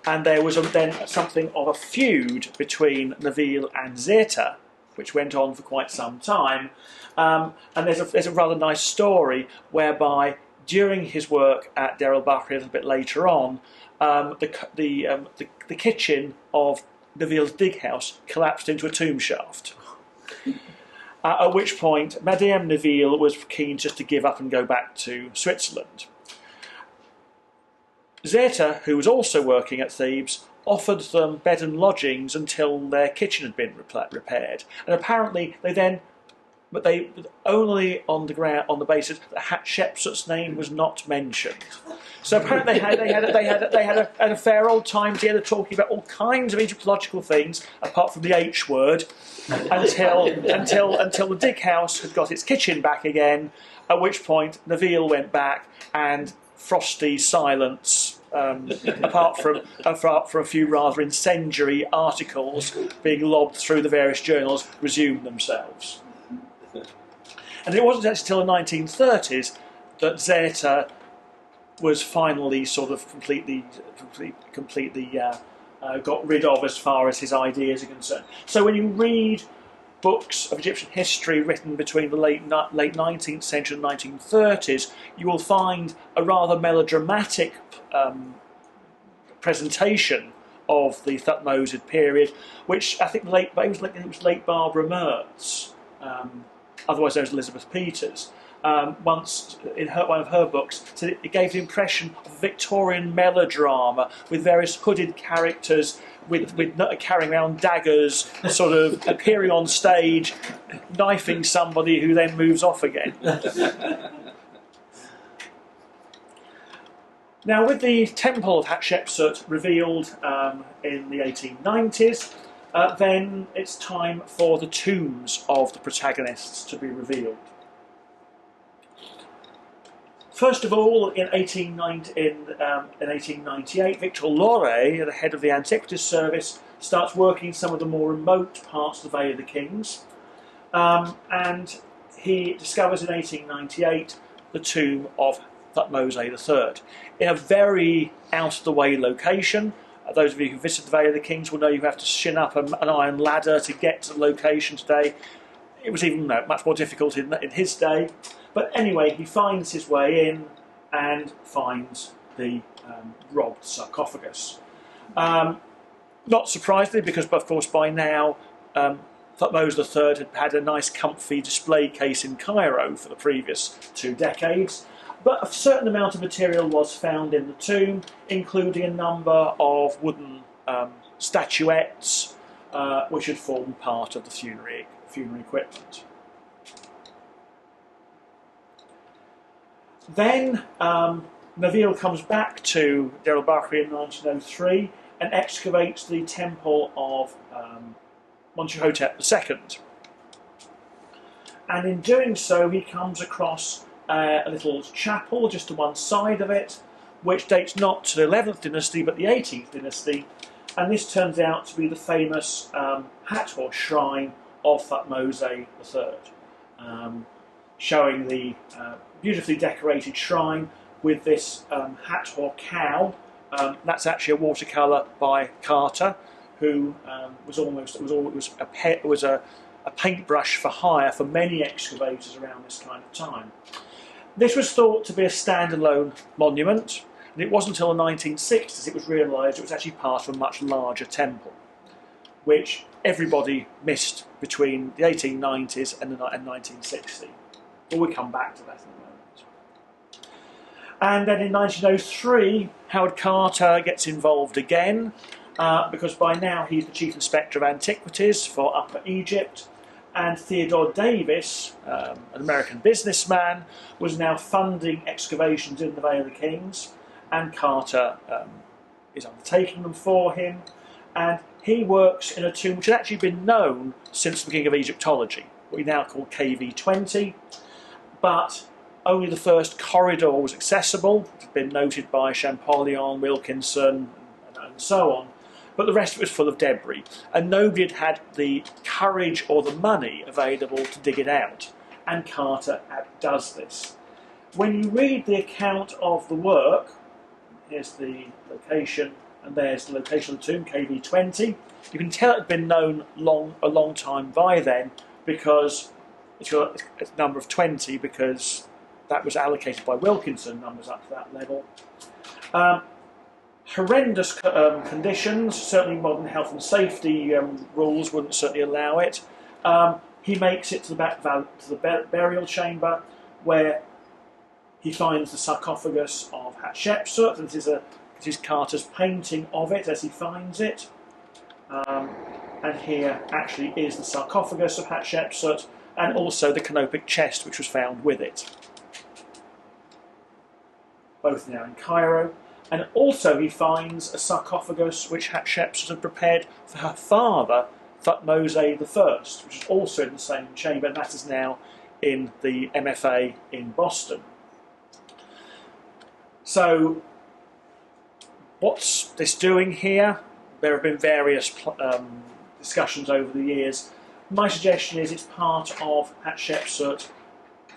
And there was then something of a feud between Naville and Zeta, which went on for quite some time. And there's a rather nice story whereby during his work at Deir el-Bahari a little bit later on, the kitchen of Naville's dig house collapsed into a tomb shaft. At which point Madame Naville was keen just to give up and go back to Switzerland. Zeta, who was also working at Thebes, offered them bed and lodgings until their kitchen had been repaired. And apparently but they only on the basis that Hatshepsut's name was not mentioned. So apparently they had a fair old time together talking about all kinds of Egyptological things apart from the H word until the dig house had got its kitchen back again. At which point Naville went back and frosty silence. Apart from a few rather incendiary articles being lobbed through the various journals, resumed themselves. And it wasn't actually until the 1930s that Zeta was finally sort of completely got rid of as far as his ideas are concerned. So when you read books of Egyptian history written between the late 19th century and 1930s, you will find a rather melodramatic presentation of the Thutmose period, which I think it was late Barbara Mertz, otherwise known as Elizabeth Peters, once in one of her books said it gave the impression of Victorian melodrama with various hooded characters with carrying around daggers, sort of appearing on stage, knifing somebody who then moves off again. Now, with the temple of Hatshepsut revealed in the 1890s, then it's time for the tombs of the protagonists to be revealed. First of all, in 1898, Victor Loret, the head of the Antiquities Service, starts working in some of the more remote parts of the Valley of the Kings, and he discovers in 1898 the tomb of Thutmose III, in a very out-of-the-way location. Those of you who visited the Valley of the Kings will know you have to shin up an iron ladder to get to the location today. It was even much more difficult in his day. But anyway, he finds his way in and finds the robbed sarcophagus. Not surprisingly, because of course by now Thutmose III had had a nice comfy display case in Cairo for the previous 2 decades. But a certain amount of material was found in the tomb, including a number of wooden statuettes which had formed part of the funerary equipment. Then Naville comes back to Deir el-Bahari in 1903 and excavates the temple of Mentuhotep II. And in doing so, he comes across a little chapel just to one side of it, which dates not to the 11th dynasty but the 18th dynasty, and this turns out to be the famous Hathor shrine of Thutmose III, showing the beautifully decorated shrine with this Hathor cow. That's actually a watercolour by Carter, who was a paintbrush for hire for many excavators around this kind of time. This was thought to be a standalone monument, and it wasn't until the 1960s it was realised it was actually part of a much larger temple, which everybody missed between the 1890s and 1960. But we'll come back to that in a moment. And then in 1903, Howard Carter gets involved again, because by now he's the Chief Inspector of Antiquities for Upper Egypt, and Theodore Davis, an American businessman, was now funding excavations in the Valley of the Kings, and Carter is undertaking them for him, and he works in a tomb which had actually been known since the beginning of Egyptology, what we now call KV-20, but only the first corridor was accessible. It had been noted by Champollion, Wilkinson, and so on, but the rest of it was full of debris, and nobody had had the courage or the money available to dig it out, and Carter does this. When you read the account of the work, here's the location, and there's the location of the tomb, KV-20, you can tell it had been known a long time by then, because it's got a number of 20, because that was allocated by Wilkinson, numbers up to that level. Horrendous conditions, certainly modern health and safety rules wouldn't certainly allow it. He makes it to the burial chamber, where he finds the sarcophagus of Hatshepsut, and this is Carter's painting of it as he finds it. And here actually is the sarcophagus of Hatshepsut, and also the canopic chest which was found with it. Both now in Cairo. And also he finds a sarcophagus which Hatshepsut had prepared for her father, Thutmose I, which is also in the same chamber, and that is now in the MFA in Boston. So, what's this doing here? There have been various discussions over the years. My suggestion is it's part of Hatshepsut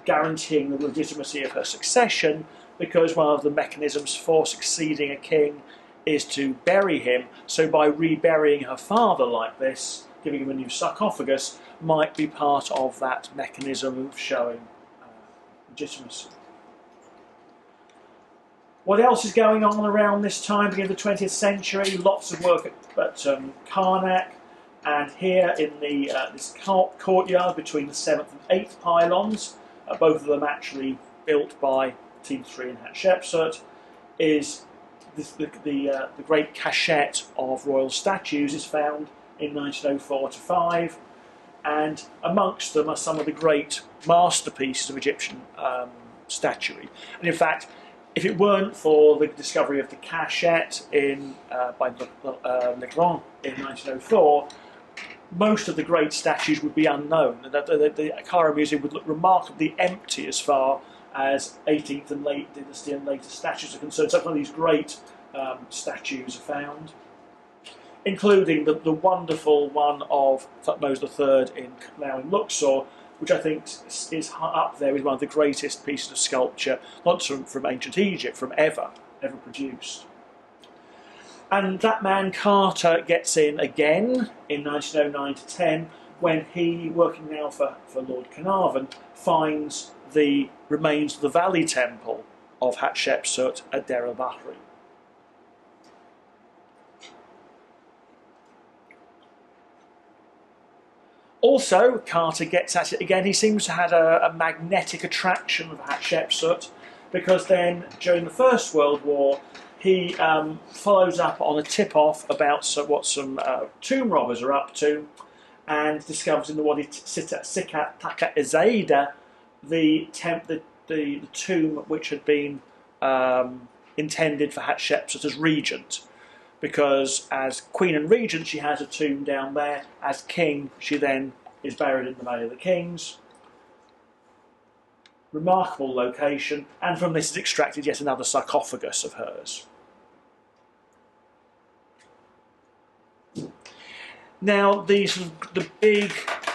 guaranteeing the legitimacy of her succession, because one of the mechanisms for succeeding a king is to bury him. So by reburying her father like this, giving him a new sarcophagus, might be part of that mechanism of showing legitimacy. What else is going on around this time, beginning of the 20th century? Lots of work at Karnak, and here in this courtyard between the 7th and 8th pylons, both of them actually built by Team 3 and Hatshepsut, is the great cachette of royal statues is found in 1904-5, and amongst them are some of the great masterpieces of Egyptian statuary. And in fact, if it weren't for the discovery of the cachette by Legrand in 1904, most of the great statues would be unknown. The Cairo Museum would look remarkably empty as far as 18th and late dynasty and later statues are concerned. So some of these great statues are found, including the wonderful one of Thutmose III now in Luxor, which I think is up there with one of the greatest pieces of sculpture, not from ancient Egypt, from ever produced. And that man Carter gets in again in 1909-10, when he, working now for Lord Carnarvon, finds the remains of the Valley Temple of Hatshepsut at Deir el-Bahari. Also, Carter gets at it again. He seems to have a magnetic attraction of Hatshepsut, because then, during the First World War, he follows up on a tip-off about what some tomb robbers are up to, and discovers in the Wadi Sikat Taka Ezaida the tomb which had been intended for Hatshepsut as regent, because as queen and regent she has a tomb down there. As king she then is buried in the Valley of the Kings. Remarkable location, and from this is extracted yet another sarcophagus of hers. Now, the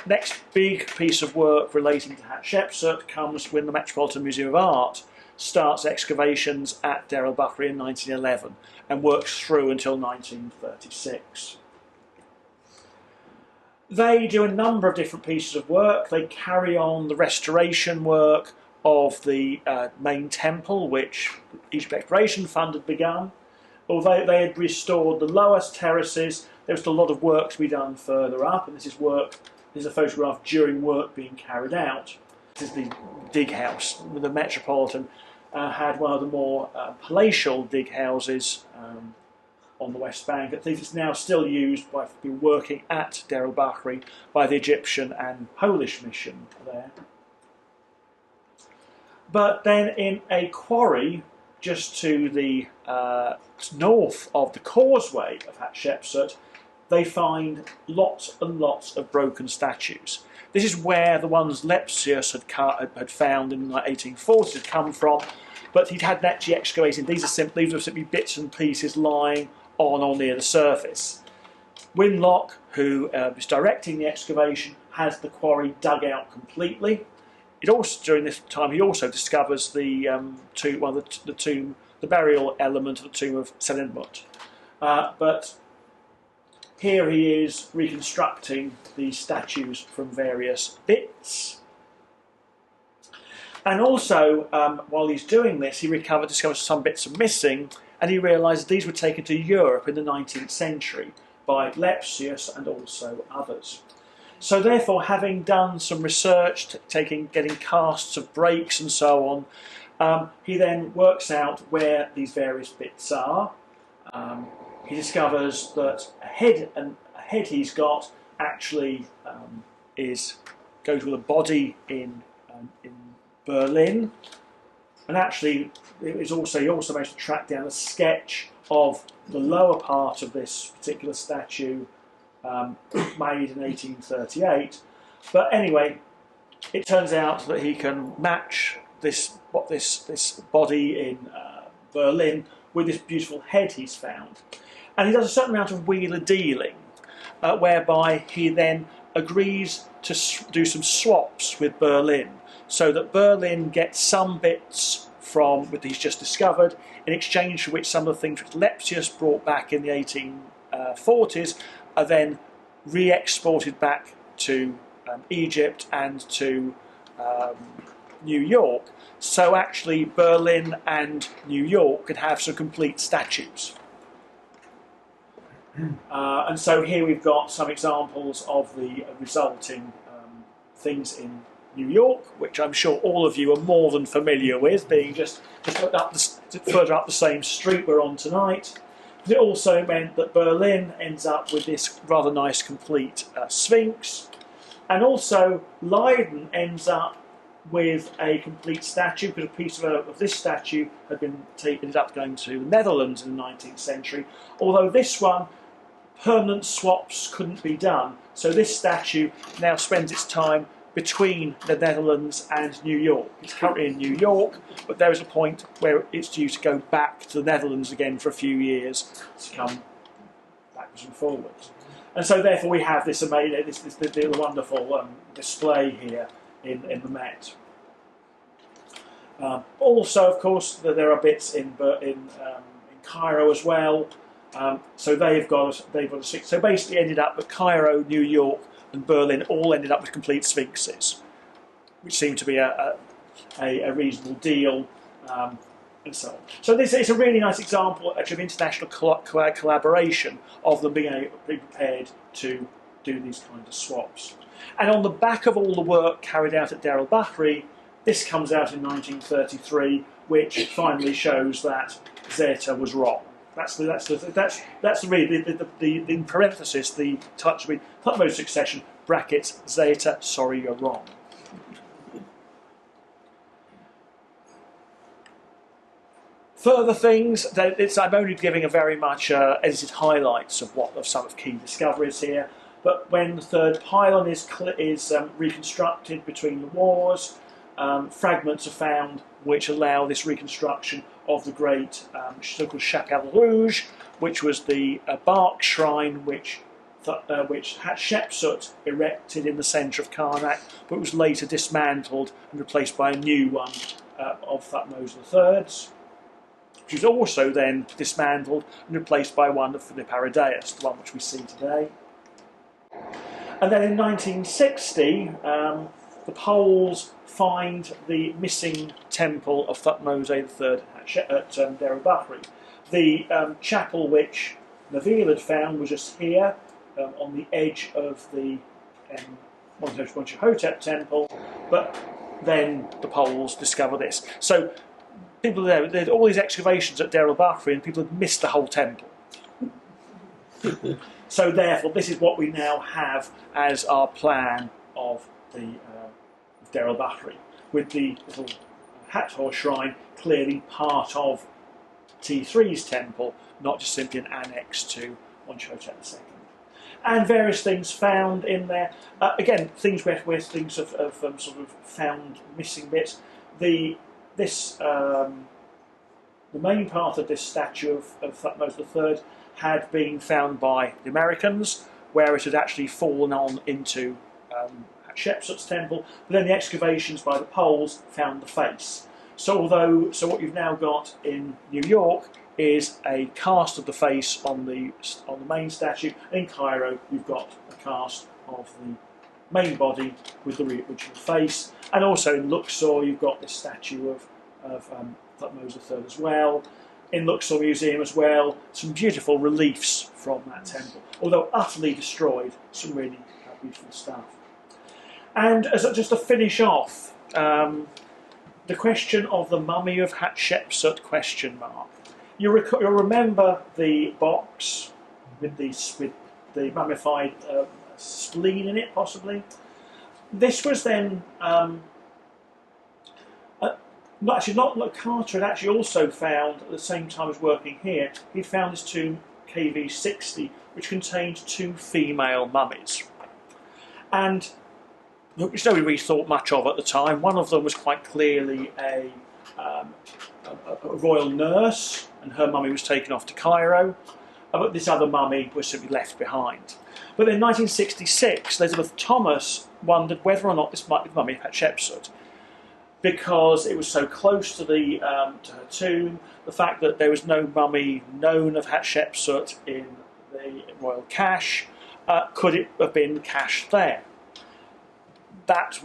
next big piece of work relating to Hatshepsut comes when the Metropolitan Museum of Art starts excavations at Deir el-Bahari in 1911 and works through until 1936. They do a number of different pieces of work. They carry on the restoration work of the main temple, which Egypt Exploration Fund had begun. Although they had restored the lowest terraces, there was still a lot of work to be done further up, and this is a photograph during work being carried out. This is the dig house. The Metropolitan had one of the more palatial dig houses on the West Bank. I think it's now still used by people working at Deir el-Bahari by the Egyptian and Polish mission there. But then in a quarry just to the north of the causeway of Hatshepsut, they find lots and lots of broken statues. This is where the ones Lepsius had found in the 1840s had come from, but he hadn't actually excavated. These were simply bits and pieces lying on or near the surface. Winlock, who is directing the excavation, has the quarry dug out completely. It also, during this time, he also discovers the burial element of the tomb of Selenmut. But here he is reconstructing the statues from various bits. And also, while he's doing this, he discovers some bits are missing, and he realises these were taken to Europe in the 19th century by Lepsius and also others. So therefore, having done some research, getting casts of breaks and so on, he then works out where these various bits are. He discovers that a head he's got actually goes with a body in Berlin, and actually he also managed to track down a sketch of the lower part of this particular statue, made in 1838. But anyway, it turns out that he can match this body in Berlin with this beautiful head he's found. And he does a certain amount of wheeler dealing, whereby he then agrees to do some swaps with Berlin, so that Berlin gets some bits from what he's just discovered, in exchange for which some of the things which Lepsius brought back in the 1840s are then re-exported back to Egypt and to New York. So actually Berlin and New York could have some complete statues. And so here we've got some examples of the resulting things in New York, which I'm sure all of you are more than familiar with, being just further up the same street we're on tonight. It also meant that Berlin ends up with this rather nice complete Sphinx, and also Leiden ends up with a complete statue, because a piece of this statue had ended up going to the Netherlands in the 19th century, although this one, permanent swaps couldn't be done, so this statue now spends its time between the Netherlands and New York. It's currently in New York, but there is a point where it's due to go back to the Netherlands again for a few years to come backwards and forwards. And so therefore we have this amazing, this wonderful display here in the Met. Also, of course, there are bits in Cairo as well. So they've got a six. So basically, ended up that Cairo, New York, and Berlin all ended up with complete sphinxes, which seemed to be a reasonable deal, and so on. So this is a really nice example actually of international collaboration of them being prepared to do these kinds of swaps. And on the back of all the work carried out at Deir el-Bahari, this comes out in 1933, which finally shows that Zeta was wrong. That's really the in parenthesis the Thutmose succession brackets Zeta. Sorry, you're wrong. Further things. I'm only giving a very much edited highlights of some of key discoveries here. But when the third pylon is reconstructed between the wars, fragments are found which allow this reconstruction of the great so-called Chapelle Rouge, which was the bark shrine which Hatshepsut erected in the centre of Karnak, but was later dismantled and replaced by a new one of Thutmose III, which was also then dismantled and replaced by one of Philip Aridaeus, the one which we see today. And then in 1960, the Poles find the missing temple of Thutmose III at Deir el-Bahari. The chapel which Neville had found was just here, on the edge of the Hotep temple, but then the Poles discover this. So people there had all these excavations at Deir el-Bahari and people had missed the whole temple. So therefore this is what we now have as our plan of the Deir el-Bahari, with the little Hathor shrine clearly part of T3's temple, not just simply an annex to Monchotep II. And various things found in there. Again, things where things have sort of found missing bits. The main part of this statue of Thutmose III had been found by the Americans, where it had actually fallen on into Hatshepsut's temple, but then the excavations by the Poles found the face. So what you've now got in New York is a cast of the face on the main statue. In Cairo, you've got a cast of the main body with the original face, and also in Luxor, you've got this statue of Thutmose III as well. In Luxor Museum as well, some beautiful reliefs from that temple, although utterly destroyed, some really beautiful stuff. And just to finish off, the question of the mummy of Hatshepsut ? You'll remember the box with the mummified spleen in it, possibly. This was then Carter had actually also found at the same time as working here. He'd found this tomb KV-60, which contained 2 female mummies, and which nobody really thought much of at the time. One of them was quite clearly a royal nurse, and her mummy was taken off to Cairo, but this other mummy was simply left behind. But in 1966, Elizabeth Thomas wondered whether or not this might be the mummy of Hatshepsut, because it was so close to her tomb, the fact that there was no mummy known of Hatshepsut in the royal cache, could it have been cached there? That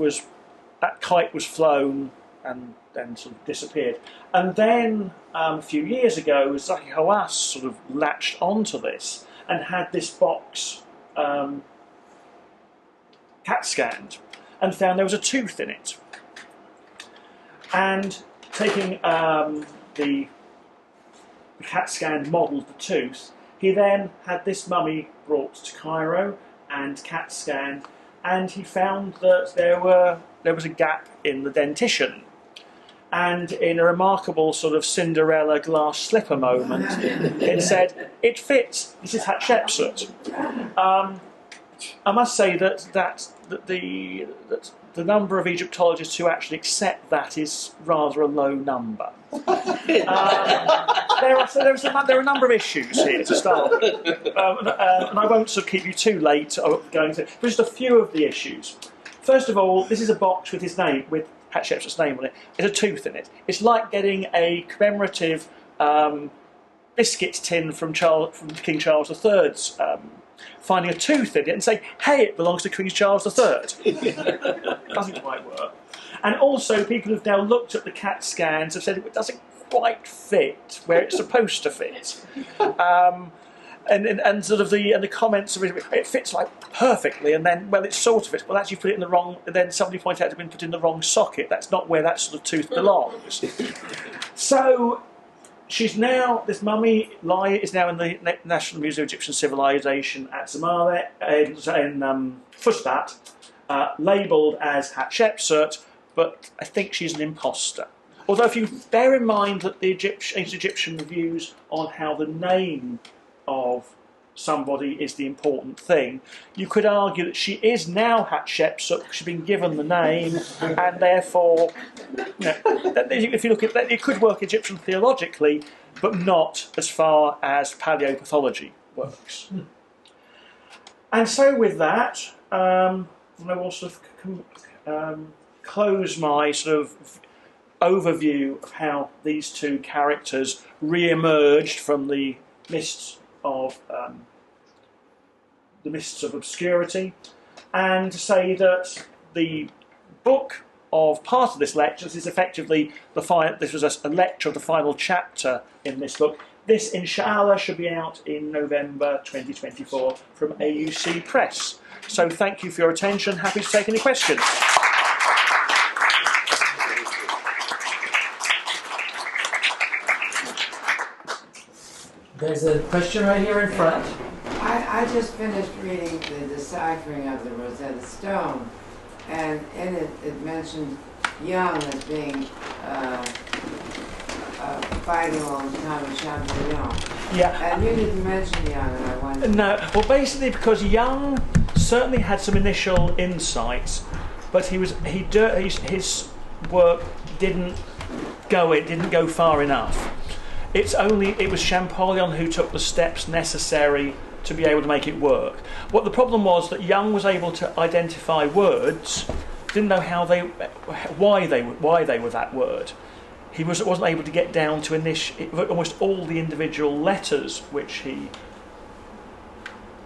kite was flown and then sort of disappeared. And then a few years ago, Zahi Hawass sort of latched onto this and had this box CAT scanned and found there was a tooth in it. And taking the CAT scan modelled the tooth, he then had this mummy brought to Cairo and CAT scanned, and he found that there was a gap in the dentition. And in a remarkable sort of Cinderella glass slipper moment, it said, "It fits. This is Hatshepsut." I must say that the number of Egyptologists who actually accept that is rather a low number. There are a number of issues here to start with, and I won't sort of keep you too late going through, but just a few of the issues. First of all, this is a box with his name, with Hatshepsut's name on it. There's a tooth in it. It's like getting a commemorative biscuits tin from King Charles III's, finding a tooth in it and saying, "Hey, it belongs to King Charles III." Doesn't quite work. And also, people who've now looked at the CAT scans have said it doesn't quite fit where it's supposed to fit. And sort of the comments are, it fits like perfectly, and then, well, it sort of fits. Well, actually, put it in the wrong. And then somebody pointed out it's been put in the wrong socket. That's not where that sort of tooth belongs. So this mummy is now in the National Museum of Egyptian Civilization at Samarra in Fustat, labelled as Hatshepsut, but I think she's an imposter. Although if you bear in mind that the ancient Egyptian views on how the name of somebody is the important thing, you could argue that she is now Hatshepsut because she's been given the name, and therefore, if you look at that, it could work Egyptian theologically, but not as far as paleopathology works. And so with that, I will sort of close my sort of overview of how these two characters re-emerged from the mists of obscurity, and to say that the book of part of this lecture, this is effectively this was a lecture of the final chapter in this book. This, inshallah, should be out in November 2024 from AUC Press. So thank you for your attention. Happy to take any questions. There's a question right here in front. I just finished reading the Deciphering of the Rosetta Stone, and in it mentioned Young as being fighting all the time with Champollion. Yeah. And you didn't mention Young, and I wondered. No, well, basically because Young certainly had some initial insights, but his work didn't go far enough. It was Champollion who took the steps necessary to be able to make it work. What the problem was that Young was able to identify words, didn't know why they were that word. He wasn't able to get down to almost all the individual letters which he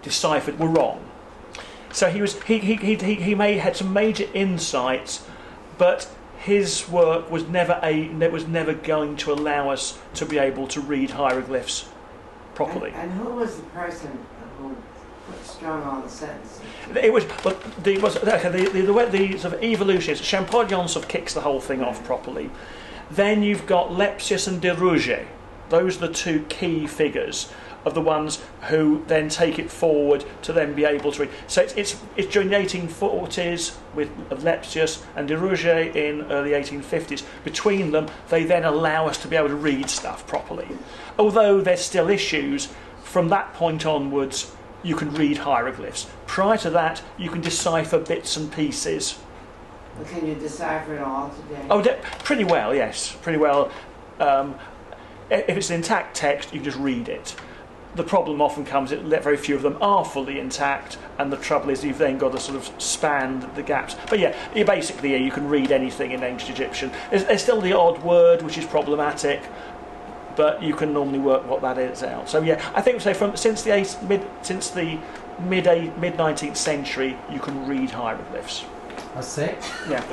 deciphered were wrong. So he had some major insights, but his work was never going to allow us to be able to read hieroglyphs properly. And who was the person who strung all the sentences? It was the sort of evolution is Champollion sort of kicks the whole thing off properly. Then you've got Lepsius and Deir. Those are the two key figures of the ones who then take it forward to then be able to read. So it's during the 1840s with Lepsius and Deir in early 1850s. Between them, they then allow us to be able to read stuff properly. Although there's still issues, from that point onwards, you can read hieroglyphs. Prior to that, you can decipher bits and pieces. But can you decipher it all today? Oh, pretty well, yes. Pretty well. If it's an intact text, you can just read it. The problem often comes that very few of them are fully intact, and the trouble is you've then got to sort of span the gaps. But yeah, you can read anything in ancient Egyptian. There's still the odd word, which is problematic, but you can normally work what that is out. So yeah, I think since the mid 19th century, you can read hieroglyphs. I'll say. Yeah.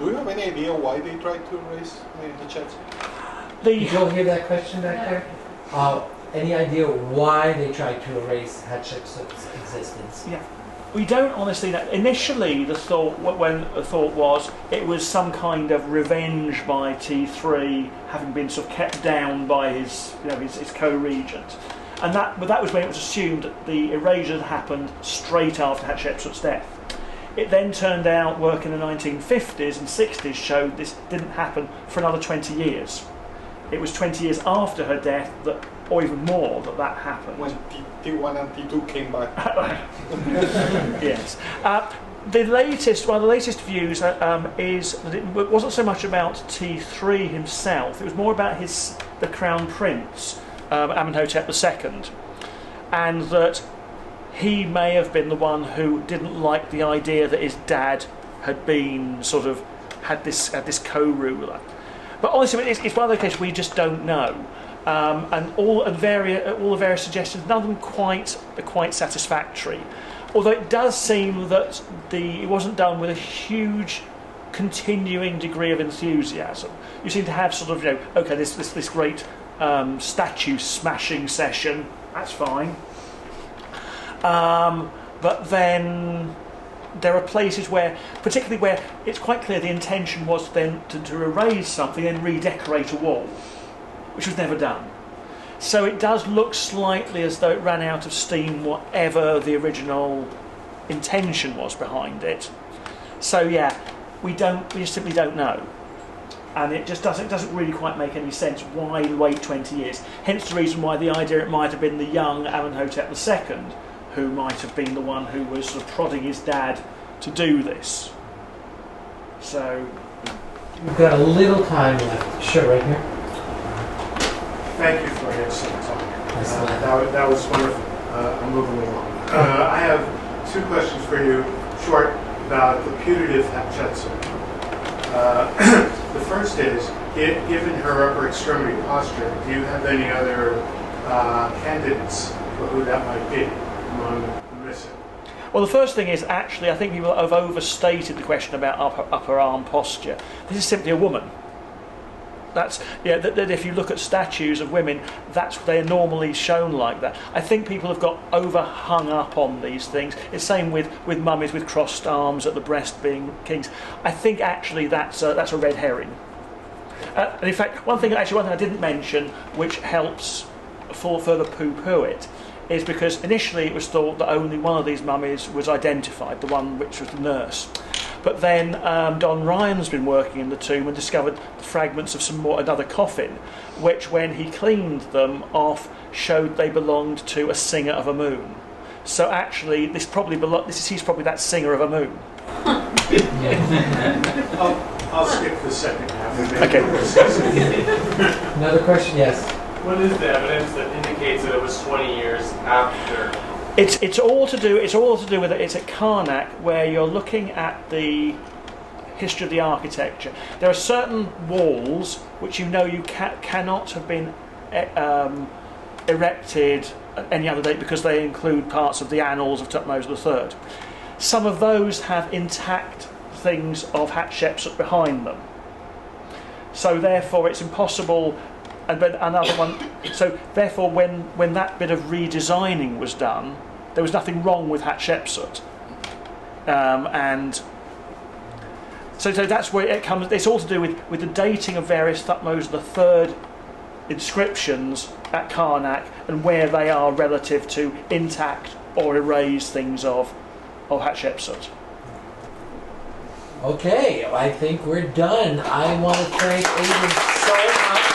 Do you have any idea why they tried to erase Hatshepsut? Did you all hear that question back there? Any idea why they tried to erase Hatshepsut's existence? Yeah. We don't honestly know. Initially, the thought was it was some kind of revenge by T3, having been sort of kept down by his co-regent, and that was when it was assumed that the erasure had happened straight after Hatshepsut's death. It then turned out work in the 1950s and 60s showed this didn't happen for another 20 years. It was 20 years after her death or even more, that happened. When T1 and T2 came back. Yes. One of the latest views is that it wasn't so much about T3 himself, it was more about the Crown Prince, Amenhotep II, and that he may have been the one who didn't like the idea that his dad had been had this co-ruler. But honestly, it's one of those cases we just don't know. And all the various suggestions, none of them quite satisfactory. Although it does seem that it wasn't done with a huge continuing degree of enthusiasm. You seem to have this great statue smashing session. That's fine. But then there are places particularly where it's quite clear the intention was then to erase something and redecorate a wall, which was never done. So it does look slightly as though it ran out of steam, whatever the original intention was behind it. So yeah, we just simply don't know. And it just doesn't really quite make any sense why wait 20 years. Hence the reason why the idea it might have been the young Amenhotep II who might have been the one who was sort of prodding his dad to do this. So we've got a little time left. Sure, right here. Thank you for answering the talk. That was wonderful. I'm moving along. I have two questions for you, short, about the putative Hatshepsut. The first is, given her upper extremity posture, do you have any other candidates for who that might be among the missing? Well, the first thing is actually I think people have overstated the question about upper arm posture. This is simply a woman. That if you look at statues of women, they're normally shown like that. I think people have got hung up on these things. It's the same with mummies with crossed arms at the breast being kings. I think actually that's a red herring. And in fact, one thing I didn't mention, which helps further poo-poo it, is because initially it was thought that only one of these mummies was identified, the one which was the nurse. But then Don Ryan's been working in the tomb and discovered the fragments of another coffin, which when he cleaned them off showed they belonged to a singer of a moon. So actually, he's probably that singer of a moon. I'll skip the second half. Okay. Another question? Yes. What is the evidence that indicates that it was 20 years after? It's all to do with it. It's at Karnak where you're looking at the history of the architecture. There are certain walls which you cannot have been erected at any other date because they include parts of the annals of Thutmose III. Some of those have intact things of Hatshepsut behind them. So therefore it's impossible. And then another one. So therefore, when that bit of redesigning was done, there was nothing wrong with Hatshepsut, and so that's where it comes. It's all to do with the dating of various Thutmose III inscriptions at Karnak and where they are relative to intact or erased things of Hatshepsut. Okay, I think we're done. I want to thank Aidan so much